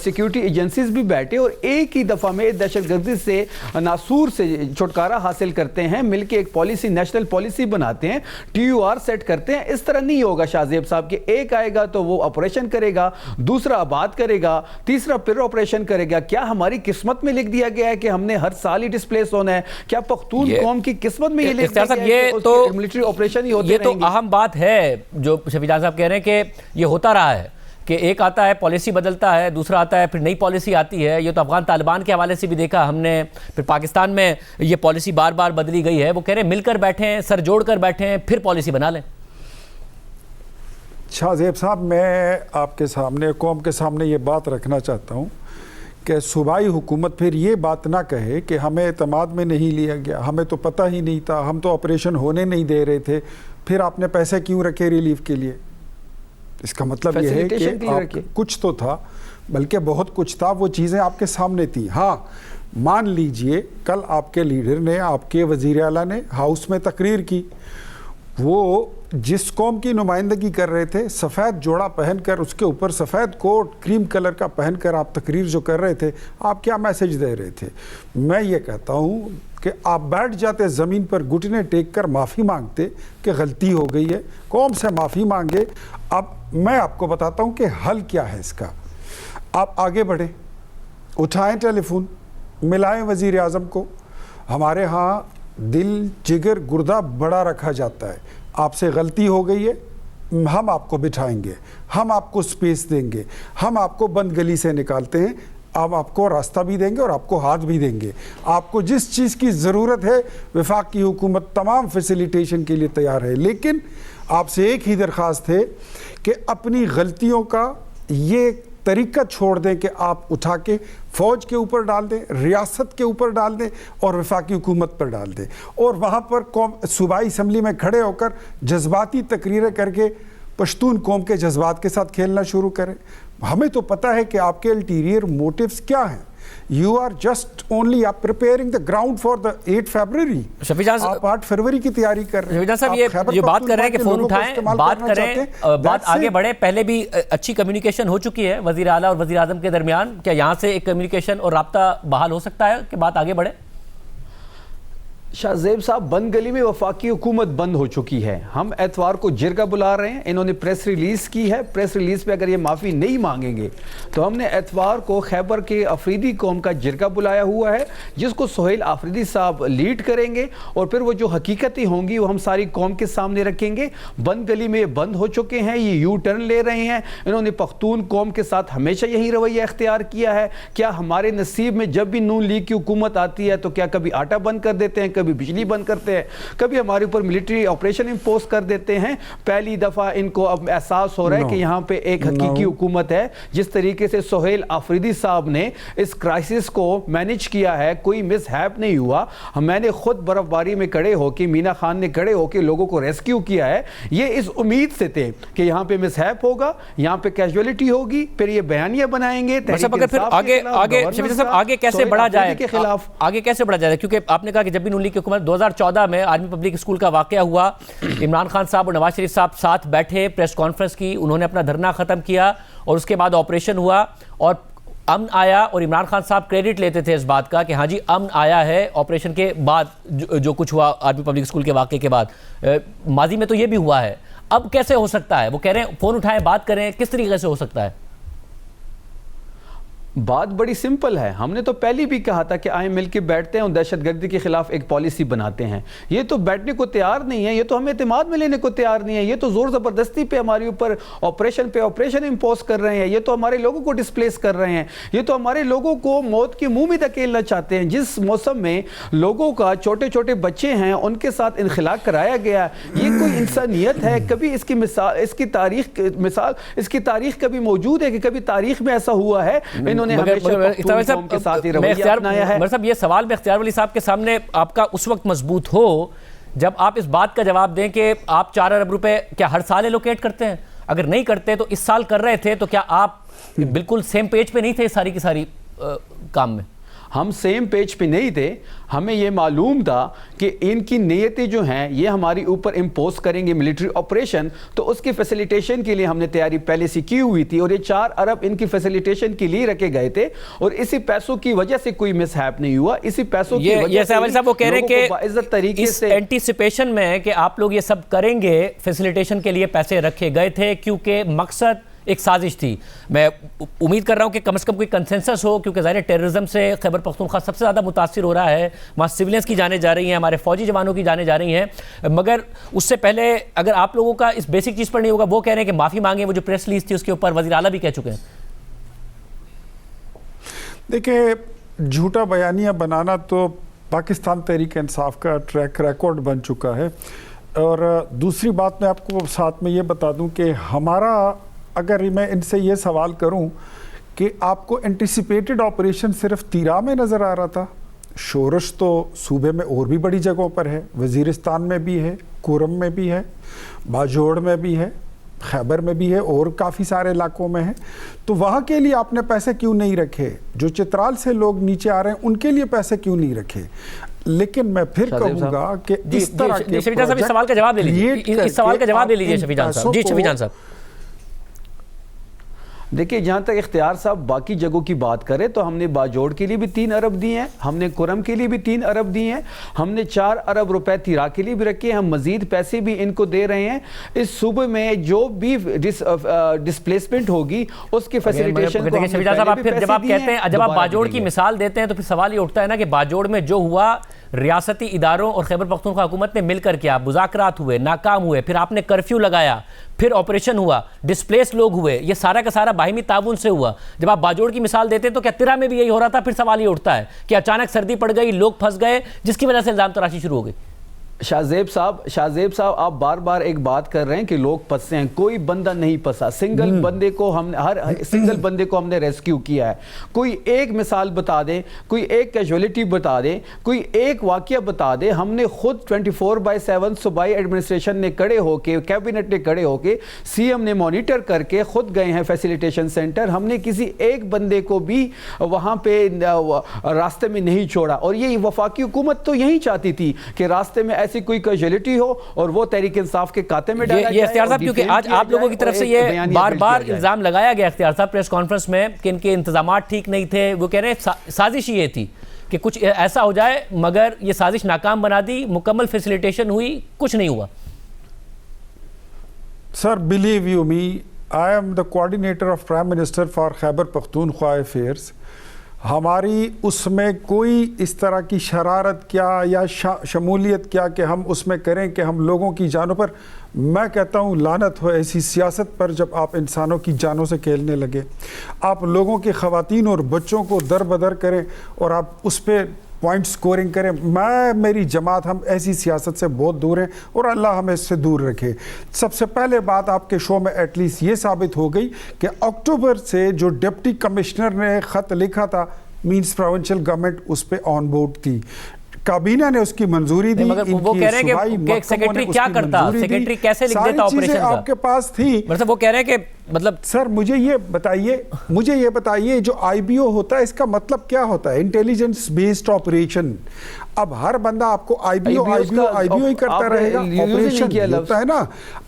سیکیورٹی ایجنسیز بھی بیٹھے, اور ایک ہی دفعہ میں دہشت گردی سے ناسور سے چھٹکارا حاصل کرتے ہیں. مل کے ایک پالیسی, نیشنل پالیسی بناتے ہیں, ٹی یو آر سیٹ کرتے ہیں. اس طرح نہیں ہوگا شاہ زیب صاحب کہ ایک آئے گا تو وہ آپریشن کرے گا, دوسرا آباد کرے گا, تیسرا پھر آپریشن کرے گا. کیا ہماری قسمت میں لکھ دیا گیا ہے کہ ہم نے ہر سال ہی ڈسپلیس ہونا ہے؟ کیا پختون قوم کی قسمت میں یہ لکھ دیا گیا ہے کہ ملٹری آپریشن ہی ہوتے رہیں گے؟ یہ تو اہم بات ہے جو شفیع جان صاحب کہہ رہے ہیں کہ یہ ہوتا رہا ہے کہ ایک آتا ہے پالیسی بدلتا ہے, دوسرا آتا ہے پھر نئی پالیسی آتی ہے. یہ تو افغان طالبان کے حوالے سے بھی دیکھا ہم نے, پھر پاکستان میں یہ پالیسی بار بار بدلی گئی ہے. وہ کہہ رہے ہیں مل کر بیٹھے ہیں, سر جوڑ کر بیٹھے ہیں, پھر پالیسی بنا لیں. شاہ زیب صاحب, میں آپ کے سامنے, قوم کے سامنے یہ بات رکھنا چاہتا ہوں کہ صوبائی حکومت پھر یہ بات نہ کہے کہ ہمیں اعتماد میں نہیں لیا گیا, ہمیں تو پتہ ہی نہیں تھا, ہم تو آپریشن ہونے نہیں دے رہے تھے, پھر آپ نے پیسے کیوں رکھے ریلیف کے لیے؟ اس کا مطلب یہ ہے کہ کچھ تو تھا, بلکہ بہت کچھ تھا. وہ چیزیں آپ کے سامنے تھیں. ہاں مان لیجئے کل آپ کے لیڈر نے, آپ کے وزیر اعلیٰ نے ہاؤس میں تقریر کی. وہ جس قوم کی نمائندگی کر رہے تھے, سفید جوڑا پہن کر, اس کے اوپر سفید کوٹ کریم کلر کا پہن کر آپ تقریر جو کر رہے تھے, آپ کیا میسج دے رہے تھے؟ میں یہ کہتا ہوں کہ آپ بیٹھ جاتے زمین پر, گھٹنے ٹیک کر معافی مانگتے کہ غلطی ہو گئی ہے, قوم سے معافی مانگے. اب میں آپ کو بتاتا ہوں کہ حل کیا ہے اس کا. آپ آگے بڑھیں, اٹھائیں ٹیلی فون, ملائیں وزیر اعظم کو. ہمارے ہاں دل, جگر, گردہ بڑا رکھا جاتا ہے. آپ سے غلطی ہو گئی ہے, ہم آپ کو بٹھائیں گے, ہم آپ کو سپیس دیں گے, ہم آپ کو بند گلی سے نکالتے ہیں. آپ کو راستہ بھی دیں گے اور آپ کو ہاتھ بھی دیں گے. آپ کو جس چیز کی ضرورت ہے وفاقی حکومت تمام فیسیلیٹیشن کے لیے تیار ہے, لیکن آپ سے ایک ہی درخواست ہے کہ اپنی غلطیوں کا یہ طریقہ چھوڑ دیں کہ آپ اٹھا کے فوج کے اوپر ڈال دیں, ریاست کے اوپر ڈال دیں اور وفاقی حکومت پر ڈال دیں, اور وہاں پر صوبائی اسمبلی میں کھڑے ہو کر جذباتی تقریریں کر کے پشتون قوم کے جذبات کے ساتھ کھیلنا شروع کریں. ہمیں تو پتہ ہے کہ آپ کے الٹیریئر موٹیوز کیا ہیں. You are just only preparing the ground for the 8 February. شفیع جان آپ 8 فروری کی تیاری کر رہے ہیں. شفیع جان صاحب یہ بات کر رہے ہیں کہ فون اٹھائیں, بات کریں, بات آگے بڑھے. پہلے بھی اچھی کمیونیکیشن ہو چکی ہے وزیر اعلیٰ اور وزیر اعظم کے درمیان. کیا یہاں سے ایک کمیونیکیشن اور رابطہ بحال ہو سکتا ہے کہ بات آگے بڑھے؟ شاہ زیب صاحب, بند گلی میں وفاقی حکومت بند ہو چکی ہے. ہم اتوار کو جرگہ بلا رہے ہیں. انہوں نے پریس ریلیز کی ہے. پریس ریلیز پہ اگر یہ معافی نہیں مانگیں گے تو ہم نے اتوار کو خیبر کے افریدی قوم کا جرگہ بلایا ہوا ہے, جس کو سہیل آفریدی صاحب لیڈ کریں گے, اور پھر وہ جو حقیقتیں ہوں گی وہ ہم ساری قوم کے سامنے رکھیں گے. بند گلی میں بند ہو چکے ہیں, یہ یو ٹرن لے رہے ہیں. انہوں نے پختون قوم کے ساتھ ہمیشہ یہی رویہ اختیار کیا ہے. کیا ہمارے نصیب میں جب بھی نون لیگ کی حکومت آتی ہے تو کیا کبھی آٹا بند کر دیتے ہیں, کبھی بجلی بند کرتے ہیں, کبھی ہمارے اوپر ملٹری آپریشن امپوز کر دیتے ہیں. پہلی دفعہ ان کو اب احساس ہو رہا ہے کہ یہاں پہ ایک حقیقی حکومت ہے. جس طریقے سے سہیل آفریدی صاحب نے اس کرائسس کو مینج کیا ہے, کوئی مس ہیپ نہیں ہوا. میں نے خود برف باری میں کھڑے ہو کے, مینا خان نے کھڑے ہو کے لوگوں کو ریسکیو کیا ہے. یہ اس امید سے تھے کہ یہاں پہ مس ہیپ ہوگا, یہاں پہ کیجولیٹی ہوگی, پھر یہ بیانیہ بنائیں گے. اگر پھر آگے شفیع صاحب آگے کیسے بڑھا جائے کے خلاف, آگے کیسے بڑھا جائے؟ کیونکہ آپ نے کہا کہ جب بھی نون لیگ کی حکومت 2014 میں آرمی پبلک اسکول کا واقعہ ہوا, عمران خان صاحب اور نواز شریف صاحب ساتھ بیٹھے, پریس کانفرنس کی, انہوں نے اپنا دھرنا ختم کیا, اور اس کے بعد آپریشن ہوا اور امن آیا, اور عمران خان صاحب کریڈٹ لیتے تھے اس بات کا کہ ہاں جی امن آیا ہے آپریشن کے بعد جو کچھ ہوا آرمی پبلک اسکول کے واقعے کے بعد. ماضی میں تو یہ بھی ہوا ہے, اب کیسے ہو سکتا ہے؟ وہ کہہ رہے ہیں فون اٹھائیں بات کریں, کس طریقے سے ہو سکتا ہے؟ بات بڑی سمپل ہے. ہم نے تو پہلی بھی کہا تھا کہ آئیں مل کے بیٹھتے ہیں اور دہشت گردی کے خلاف ایک پالیسی بناتے ہیں. یہ تو بیٹھنے کو تیار نہیں ہے, یہ تو ہمیں اعتماد میں لینے کو تیار نہیں ہے, یہ تو زور زبردستی پہ ہمارے اوپر آپریشن امپوز کر رہے ہیں, یہ تو ہمارے لوگوں کو ڈسپلیس کر رہے ہیں, یہ تو ہمارے لوگوں کو موت کے منہ میں دھکیلنا چاہتے ہیں. جس موسم میں لوگوں کا چھوٹے چھوٹے بچے ہیں ان کے ساتھ انخلا کرایا گیا, یہ کوئی انسانیت ہے؟ کبھی اس کی مثال, اس کی تاریخ کبھی موجود ہے کہ کبھی تاریخ میں ایسا ہوا ہے؟ یہ سوال میں اختیار ولی صاحب کے سامنے آپ کا اس وقت مضبوط ہو جب آپ اس بات کا جواب دیں کہ آپ 4 ارب روپے کیا ہر سال ایلوکیٹ کرتے ہیں؟ اگر نہیں کرتے تو اس سال کر رہے تھے, تو کیا آپ بالکل سیم پیج پہ نہیں تھے ساری کی ساری کام میں؟ ہم سیم پیج پہ نہیں تھے. ہمیں یہ معلوم تھا کہ ان کی نیتیں جو ہیں یہ ہماری اوپر امپوز کریں گے ملٹری آپریشن, تو اس کی فیسیلیٹیشن کے لیے ہم نے تیاری پہلے سے کی ہوئی تھی, اور یہ 4 ارب ان کی فیسیلیٹیشن کے لیے رکھے گئے تھے, اور اسی پیسوں کی وجہ سے کوئی مس ہیپ نہیں ہوا. اسی پیسوں کی وجہ سے صاحب وہ کہہ رہے ہیں کہ باعزت طریقے سے اینٹیسپیشن میں کہ آپ لوگ یہ سب کریں گے, فیسیلیٹیشن کے لیے پیسے رکھے گئے تھے کیونکہ مقصد ایک سازش تھی. میں امید کر رہا ہوں کہ کم از کم کوئی کنسنسس ہو, کیونکہ ظاہر ٹیررزم سے خیبر پختونخوا سب سے زیادہ متاثر ہو رہا ہے. وہاں سیولینز کی جانیں جا رہی ہیں, ہمارے فوجی جوانوں کی جانیں جا رہی ہیں. مگر اس سے پہلے اگر آپ لوگوں کا اس بیسک چیز پر نہیں ہوگا, وہ کہہ رہے ہیں کہ معافی مانگیں, وہ جو پریس ریلیز تھی اس کے اوپر وزیر اعلیٰ بھی کہہ چکے ہیں. دیکھیں, جھوٹا بیانیہ بنانا تو پاکستان تحریک انصاف کا ٹریک ریکارڈ بن چکا ہے. اور دوسری بات میں آپ کو ساتھ میں یہ بتا دوں کہ ہمارا, اگر میں ان سے یہ سوال کروں کہ آپ کو انٹیسپیٹڈ آپریشن صرف تیرا میں نظر آ رہا تھا, شورش تو صوبے میں اور بھی بڑی جگہوں پر ہے, وزیرستان میں بھی ہے, کورم میں بھی ہے, باجوڑ میں بھی ہے, خیبر میں بھی ہے, اور کافی سارے علاقوں میں ہے. تو وہاں کے لیے آپ نے پیسے کیوں نہیں رکھے؟ جو چترال سے لوگ نیچے آ رہے ہیں ان کے لیے پیسے کیوں نہیں رکھے؟ لیکن میں پھر کہوں گا کہ اس طرح کے شفیع جان صاحب اس سوال کا جواب لے لیجیے, اس سوال کا جواب لے لیجیے شفیع جان صاحب. جی شفیع جان صاحب. دیکھیں, جہاں تک اختیار صاحب باقی جگہوں کی بات کریں تو ہم نے باجوڑ کے لیے بھی 3 ارب دیے ہیں, ہم نے کرم کے لیے بھی 3 ارب دیے ہیں, ہم نے 4 ارب روپے تیرا کے لیے بھی رکھے ہیں, ہم مزید پیسے بھی ان کو دے رہے ہیں. اس صوبے میں جو بھی ڈسپلیسمنٹ ہوگی اس کی فیسیلیٹیشن کو شفیع جان صاحب آپ پھر جب آپ کہتے ہیں, جب آپ باجوڑ کی مثال دیتے ہیں تو پھر سوال یہ اٹھتا ہے نا کہ باجوڑ میں جو ہوا ریاستی اداروں اور خیبر پختونخوا حکومت نے مل کر کیا، مذاکرات ہوئے، ناکام ہوئے، پھر آپ نے کرفیو لگایا، پھر آپریشن ہوا، ڈسپلیس لوگ ہوئے، یہ سارا کا سارا باہمی تعاون سے ہوا۔ جب آپ باجوڑ کی مثال دیتے تو کیا ترا میں بھی یہی ہو رہا تھا؟ پھر سوال یہ اٹھتا ہے کہ اچانک سردی پڑ گئی، لوگ پھنس گئے، جس کی وجہ سے الزام تراشی شروع ہو گئی۔ شاہزیب صاحب آپ بار بار ایک بات کر رہے ہیں کہ لوگ پھنسے ہیں، کوئی بندہ نہیں پھنسا، سنگل بندے کو ہم نے ریسکیو کیا ہے۔ کوئی ایک مثال بتا دیں، کوئی ایک کیجولیٹی بتا دیں، کوئی ایک واقعہ بتا دیں۔ ہم نے خود 24/7 صوبائی ایڈمنسٹریشن نے کڑے ہو کے، کیبنٹ نے کڑے ہو کے، سی ایم نے مانیٹر کر کے خود گئے ہیں فیسیلیٹیشن سینٹر، ہم نے کسی ایک بندے کو بھی وہاں پہ راستے میں نہیں چھوڑا۔ اور یہ وفاقی حکومت تو یہی چاہتی تھی کہ راستے میں ایسی کوئی کیجولیٹی ہو اور وہ تحریک انصاف کے کاتے میں ڈالا جائے۔ یہ اختیار صاحب، کیونکہ آج آپ لوگوں کی طرف سے یہ بار بار الزام لگایا گیا اختیار صاحب پریس کانفرنس میں کہ ان کے انتظامات ٹھیک نہیں تھے، وہ کہہ رہے ہیں سازش یہ تھی کہ کچھ ایسا ہو جائے، مگر یہ سازش ناکام بنا دی، مکمل فیسیلیٹیشن ہوئی، کچھ نہیں ہوا۔ Sir, believe you me, I am the coordinator of Prime Minister for Khyber Pakhtunkhwa Affairs. ہماری اس میں کوئی اس طرح کی شرارت کیا یا شمولیت کیا کہ ہم اس میں کریں کہ ہم لوگوں کی جانوں پر، میں کہتا ہوں لعنت ہو ایسی سیاست پر جب آپ انسانوں کی جانوں سے کھیلنے لگے، آپ لوگوں کی خواتین اور بچوں کو در بدر کریں اور آپ اس پہ پوائنٹ سکورنگ کریں۔ میری جماعت ہم ایسی سیاست سے بہت دور ہیں اور اللہ ہمیں اس سے دور رکھے۔ سب سے پہلے بات آپ کے شو میں ایٹ لیسٹ یہ ثابت ہو گئی کہ اکتوبر سے جو ڈپٹی کمشنر نے خط لکھا تھا، مینس پروونشل گورنمنٹ اس پہ آن بورڈ تھی، کابینہ نے اس کی منظوری دی، وہ کہہ رہے ہیں کہ سیکریٹری کیا کرتا، سیکریٹری کیسے لکھ دیتا آپریشن کا، آپ کے پاس تھی۔ مطلب وہ کہہ رہے ہیں کہ مطلب سر مجھے یہ بتائیے جو آئی بی او ہوتا ہے اس کا مطلب کیا ہوتا ہے؟ Intelligence based operation. اب ہر بندہ آپ کو آئی بی او ہی کرتا رہے گا، آپریشن ہوتا ہے نا۔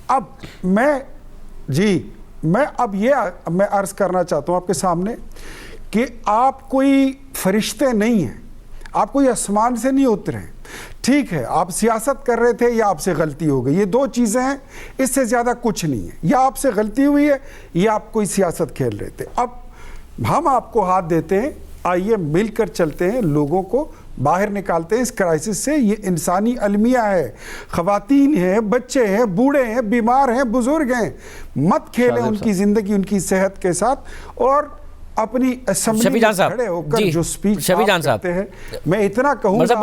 اب میں میں عرض کرنا چاہتا ہوں آپ کے سامنے کہ آپ کوئی فرشتے نہیں ہیں، آپ کوئی آسمان سے نہیں اترے ہیں، ٹھیک ہے؟ آپ سیاست کر رہے تھے یا آپ سے غلطی ہو گئی، یہ دو چیزیں ہیں، اس سے زیادہ کچھ نہیں ہے۔ یا آپ سے غلطی ہوئی ہے یا آپ کوئی سیاست کھیل رہے تھے۔ اب ہم آپ کو ہاتھ دیتے ہیں، آئیے مل کر چلتے ہیں، لوگوں کو باہر نکالتے ہیں اس کرائسس سے۔ یہ انسانی المیہ ہے، خواتین ہیں، بچے ہیں، بوڑھے ہیں، بیمار ہیں، بزرگ ہیں، مت کھیلیں ان کی زندگی، ان کی صحت کے ساتھ۔ اور اپنی اسمبلی میں کھڑے ہو کر جو سپیچ آپ کرتے ہیں، میں اتنا کہوں گا،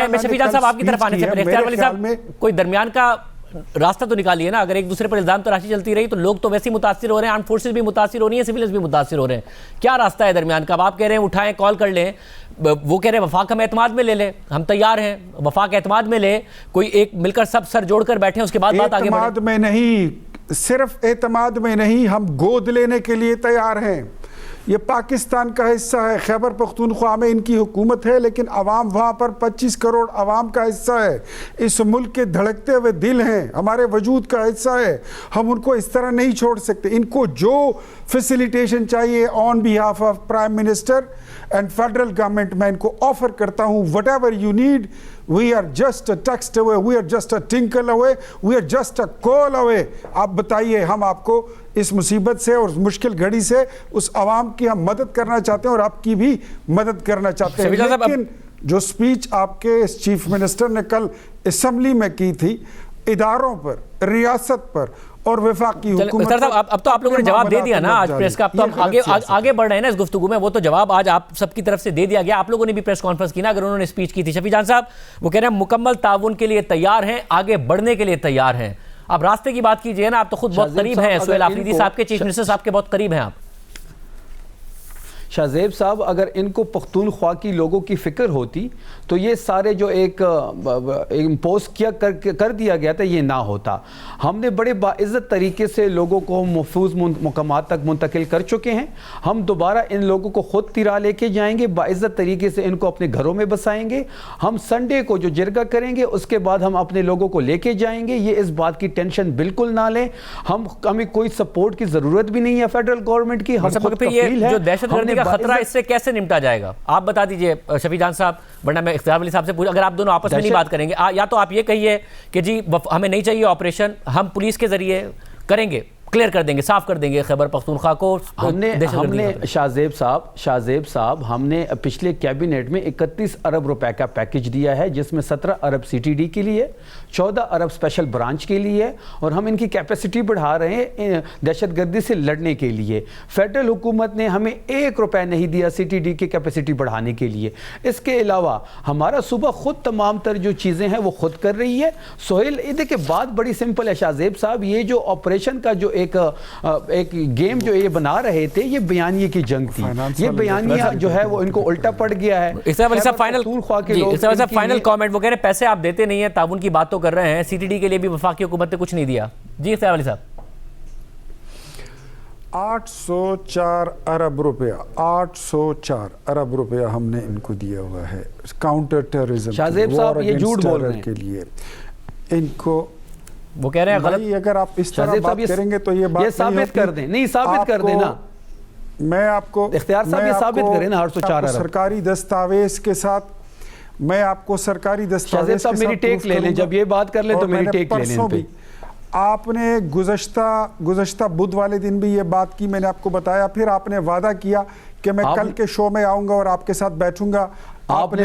میں شفیع جان صاحب آپ کی طرف آنے سے پہلے اختیار والی صاحب کوئی درمیان کا راستہ تو نکالیے نا۔ اگر ایک دوسرے پر الزام تراشی چلتی رہی تو لوگ تو ویسے ہی متاثر ہو رہے ہیں، آرم فورسز بھی متاثر ہو رہی ہیں، سویلز بھی متاثر ہو رہے ہیں۔ کیا راستہ ہے درمیان کا؟ اب آپ کہہ رہے ہیں اٹھائیں، کال کر لیں، وہ کہہ رہے ہیں وفاق ہم اعتماد میں لے لیں، ہم تیار ہیں وفاق اعتماد میں لے، کوئی ایک مل کر سب سر جوڑ کر بیٹھیں، اس کے بعد بات آگے بڑھیں۔ اعتماد میں نہیں، صرف اعتماد میں نہیں، ہم گود لینے کے لیے تیار ہیں۔ یہ پاکستان کا حصہ ہے، خیبر پختونخوا میں ان کی حکومت ہے، لیکن عوام وہاں پر 25 کروڑ عوام کا حصہ ہے، اس ملک کے دھڑکتے ہوئے دل ہیں، ہمارے وجود کا حصہ ہے۔ ہم ان کو اس طرح نہیں چھوڑ سکتے۔ ان کو جو فیسیلیٹیشن چاہیے on behalf of prime minister and federal government, میں ان کو آفر کرتا ہوں، whatever you need, we are just a text away, we are just a tinkle away, we are just a call away۔ آپ بتائیے، ہم آپ کو اس مصیبت سے اور مشکل گھڑی سے اس عوام کی ہم مدد کرنا چاہتے ہیں اور آپ کی بھی مدد کرنا چاہتے ہیں۔ لیکن جو سپیچ آپ کے چیف منسٹر نے کل اسمبلی میں کی تھی، اداروں پر، ریاست پر اور وفاقی حکومت، اب تو آپ لوگوں نے جواب دے دیا نا آج پریس کا، اب تو ہم آگے بڑھ رہے ہیں نا اس گفتگو میں، وہ تو جواب آج آپ سب کی طرف سے دے دیا گیا۔ آپ لوگوں نے بھی پریس کانفرنس کی نا، اگر انہوں نے اسپیچ کی تھی۔ شفیع جان صاحب وہ کہہ رہے ہیں مکمل تعاون کے لیے تیار ہیں، آگے بڑھنے کے لیے تیار ہیں۔ اب راستے کی بات کیجئے نا، آپ تو خود بہت قریب ہیں سہیل آفریدی صاحب کے، چیف منسٹر صاحب کے بہت قریب ہیں آپ۔ شاہزیب صاحب اگر ان کو پختونخوا کی لوگوں کی فکر ہوتی تو یہ سارے جو ایک امپوز کر دیا گیا تھا یہ نہ ہوتا۔ ہم نے بڑے باعزت طریقے سے لوگوں کو محفوظ مقامات تک منتقل کر چکے ہیں۔ ہم دوبارہ ان لوگوں کو خود تیرا لے کے جائیں گے، باعزت طریقے سے ان کو اپنے گھروں میں بسائیں گے۔ ہم سنڈے کو جو جرگہ کریں گے اس کے بعد ہم اپنے لوگوں کو لے کے جائیں گے، یہ اس بات کی ٹینشن بالکل نہ لیں۔ ہمیں کوئی سپورٹ کی ضرورت بھی نہیں ہے فیڈرل گورنمنٹ کی، ہم خود کفیل ہیں۔ جو دہشت گردی کا خطرہ اس سے کیسے نمٹا جائے گا آپ بتا دیجئے شفیع جان صاحب، ورنہ میں اختیار ولی صاحب سے پوچھ، اگر آپ دونوں آپس میں نہیں بات کریں گے، یا تو آپ یہ کہیے کہ جی ہمیں نہیں چاہیے آپریشن، ہم پولیس کے ذریعے کریں گے، کلیئر کر دیں گے, صاف کر دیں گے خیبر پختونخوا کو. ہم نے شاہزیب صاحب ہم نے پچھلے کیبنٹ میں 31 ارب روپے کا پیکج دیا ہے, جس میں 17 ارب سی ٹی ڈی کے لیے, 14 ارب اسپیشل برانچ کے لیے, اور ہم ان کی کیپیسٹی بڑھا رہے ہیں دہشت گردی سے لڑنے کے لیے. فیڈرل حکومت نے ہمیں 1 روپے نہیں دیا سی ٹی ڈی کی کیپیسٹی بڑھانے کے لیے. اس کے علاوہ ہمارا صوبہ خود تمام تر جو چیزیں ہیں وہ خود کر رہی ہے. سہیل, دیکھیں بات بڑی سمپل ہے شاہزیب صاحب, یہ جو آپریشن کا جو ایک گیم جو یہ بنا رہے تھے, یہ بیانیے کی جنگ تھی. یہ بیانیہ جو ہے وہ ان کو الٹا پڑ گیا ہے. فائنل کامنٹ, وہ کہہ رہے ہیں پیسے آپ دیتے نہیں ہیں, تعاون کی بات تو کر رہے ہیں, سی ٹی ڈی کے لیے بھی وفاقی حکومت نے کچھ نہیں دیا. جی اختیار علی صاحب. 804 ارب روپیہ 804 ارب روپیہ ہم نے ان کو دیا ہوا ہے کاؤنٹر ٹیررزم شاہزیب صاحب یہ جھوٹ بول رہے ہیں کے لیے. ان کو وہ کہہ رہے ہیں غلط. اگر آپ اس طرح بات کریں گے تو یہ بات ثابت کر دیں. نہیں ثابت کر دیں نا, میں آپ کو اختیار صاحب یہ ثابت کریں نا 804 ارب سرکاری دستاویز کے ساتھ. میں آپ کو سرکاری دستاویز صاحب میری ٹیک لے لیں, جب یہ بات کر لیں تو میری ٹیک لے لیں. آپ نے گزشتہ بدھ والے دن بھی یہ بات کی, میں نے آپ کو بتایا, پھر آپ نے وعدہ کیا کہ میں کل کے شو میں آؤں گا اور آپ کے ساتھ بیٹھوں گا. آپ نے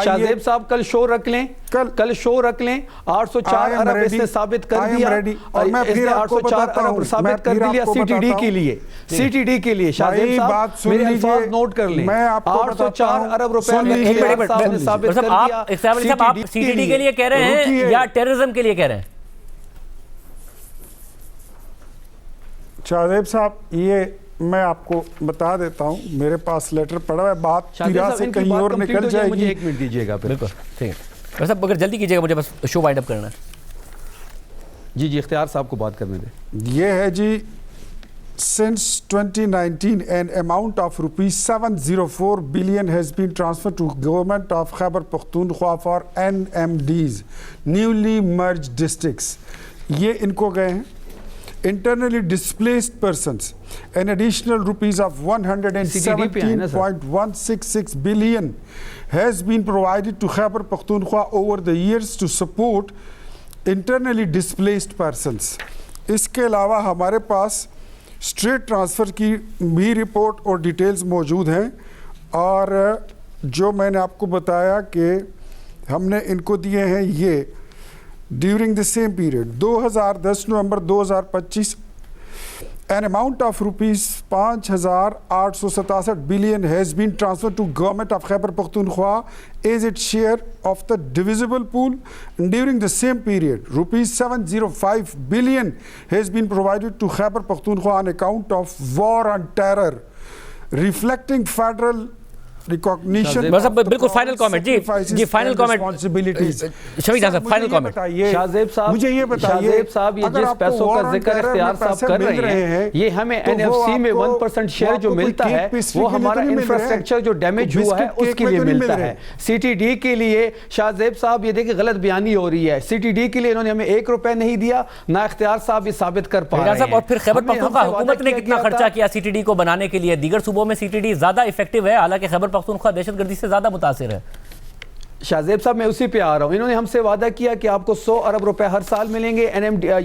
شاہزیب صاحب کل شو رکھ لیں, کل شو رکھ لیں. 804 ارب اس نے ثابت کر دیا, اور میں پھر 804 ارب ثابت کر دیا سی ٹی ڈی کے لیے. سی ٹی ڈی کے لیے شاہزیب صاحب میرے الفاظ نوٹ کر لیں. 804 ارب روپے ثابت کر دیا. آپ سی ٹی ڈی کے لیے کہہ رہے ہیں یا ٹیررزم کے لیے کہہ رہے ہیں؟ شاہزیب صاحب یہ میں آپ کو بتا دیتا ہوں, میرے پاس لیٹر پڑا ہے, بات تیرا سے کہیں اور نکل جائے گی. مجھے 1 منٹ دیجیے گا. بالکل ٹھیک ہے صاحب, اگر جلدی کیجیے گا, مجھے بس شو وائنڈ اپ کرنا ہے. جی اختیار صاحب کو بات کرنے دیں. یہ ہے جی, since 2019 an amount of rupees 704 billion has been transferred to government of Khyber Pakhtunkhwa for NMDs, newly merged districts. یہ ان کو گئے ہیں. Internally displaced persons, an additional rupees of 117.166 billion has been provided to Khyber Pakhtunkhwa over the years to support internally displaced persons. اس کے علاوہ ہمارے پاس اسٹریٹ ٹرانسفر کی بھی رپورٹ اور ڈیٹیلز موجود ہیں, اور جو میں نے آپ کو بتایا کہ ہم نے ان کو دیے ہیں یہ during the same period 2010 November 2025 an amount of rupees 5,867 billion has been transferred to government of Khyber Pakhtunkhwa as its share of the divisible pool. During the same period rupees 705 billion has been provided to Khyber Pakhtunkhwa on account of war on terror, reflecting federal بالکل فائنل کامنٹ. جی فائنل کامنٹ شفیق جان صاحب, فائنل کامنٹ. شاہزیب صاحب مجھے یہ بتائیے, شاہزیب صاحب یہ جس پیسوں کا ذکر اختیار صاحب کر رہے ہیں, یہ ہمیں این ایف سی میں 1% شیئر جو ملتا ہے وہ ہمارا انفراسٹرکچر جو ڈیمیج ہوا ہے اس کے لیے ملتا ہے. سی ٹی ڈی کے لیے شاہزیب صاحب یہ دیکھیں غلط بیانی ہو رہی ہے. سی ٹی ڈی کے لیے انہوں نے ہمیں 1 روپے نہیں دیا, نہ اختیار صاحب یہ ثابت کر پا رہے ہیں. اور پھر خیبر پختونخوا حکومت نے کتنا خرچہ کیا سی ٹی ڈی کو بنانے کے لیے؟ دیگر صوبوں میں سی ٹی ڈی زیادہ افیکٹو ہے, حالانکہ خیبر پختونخوا دہشت گردی سے زیادہ متاثر ہے. شاہزیب صاحب میں اسی پہ آ رہا ہوں. انہوں نے ہم سے وعدہ کیا کہ آپ کو 100 ارب روپے ہر سال ملیں گے.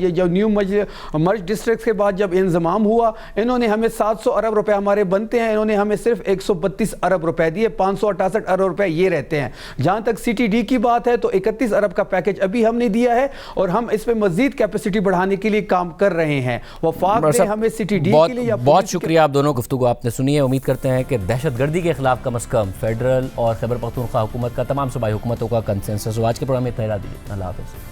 یہ جو نیو مرج ڈسٹرکٹ کے بعد جب انضمام ہوا, انہوں نے ہمیں 700 ارب روپے ہمارے بنتے ہیں, انہوں نے ہمیں صرف 132 ارب روپے دیے, 568 ارب روپے یہ رہتے ہیں. جہاں تک سی ٹی ڈی کی بات ہے تو 31 ارب کا پیکج ابھی ہم نے دیا ہے, اور ہم اس پہ مزید کیپیسٹی بڑھانے کے لیے کام کر رہے ہیں. وفاق نے ہمیں سی ٹی ڈی کے لیے بہت شکریہ. آپ دونوں گفتگو آپ نے سنی ہے. امید کرتے ہیں کہ دہشت گردی کے خلاف کم از کم فیڈرل اور خیبر پختونخوا حکومت کا تمام صوبائی حکومتوں کا کنسنسس ہو. آج کے پروگرام میں اتنا ہی. اللہ حافظ.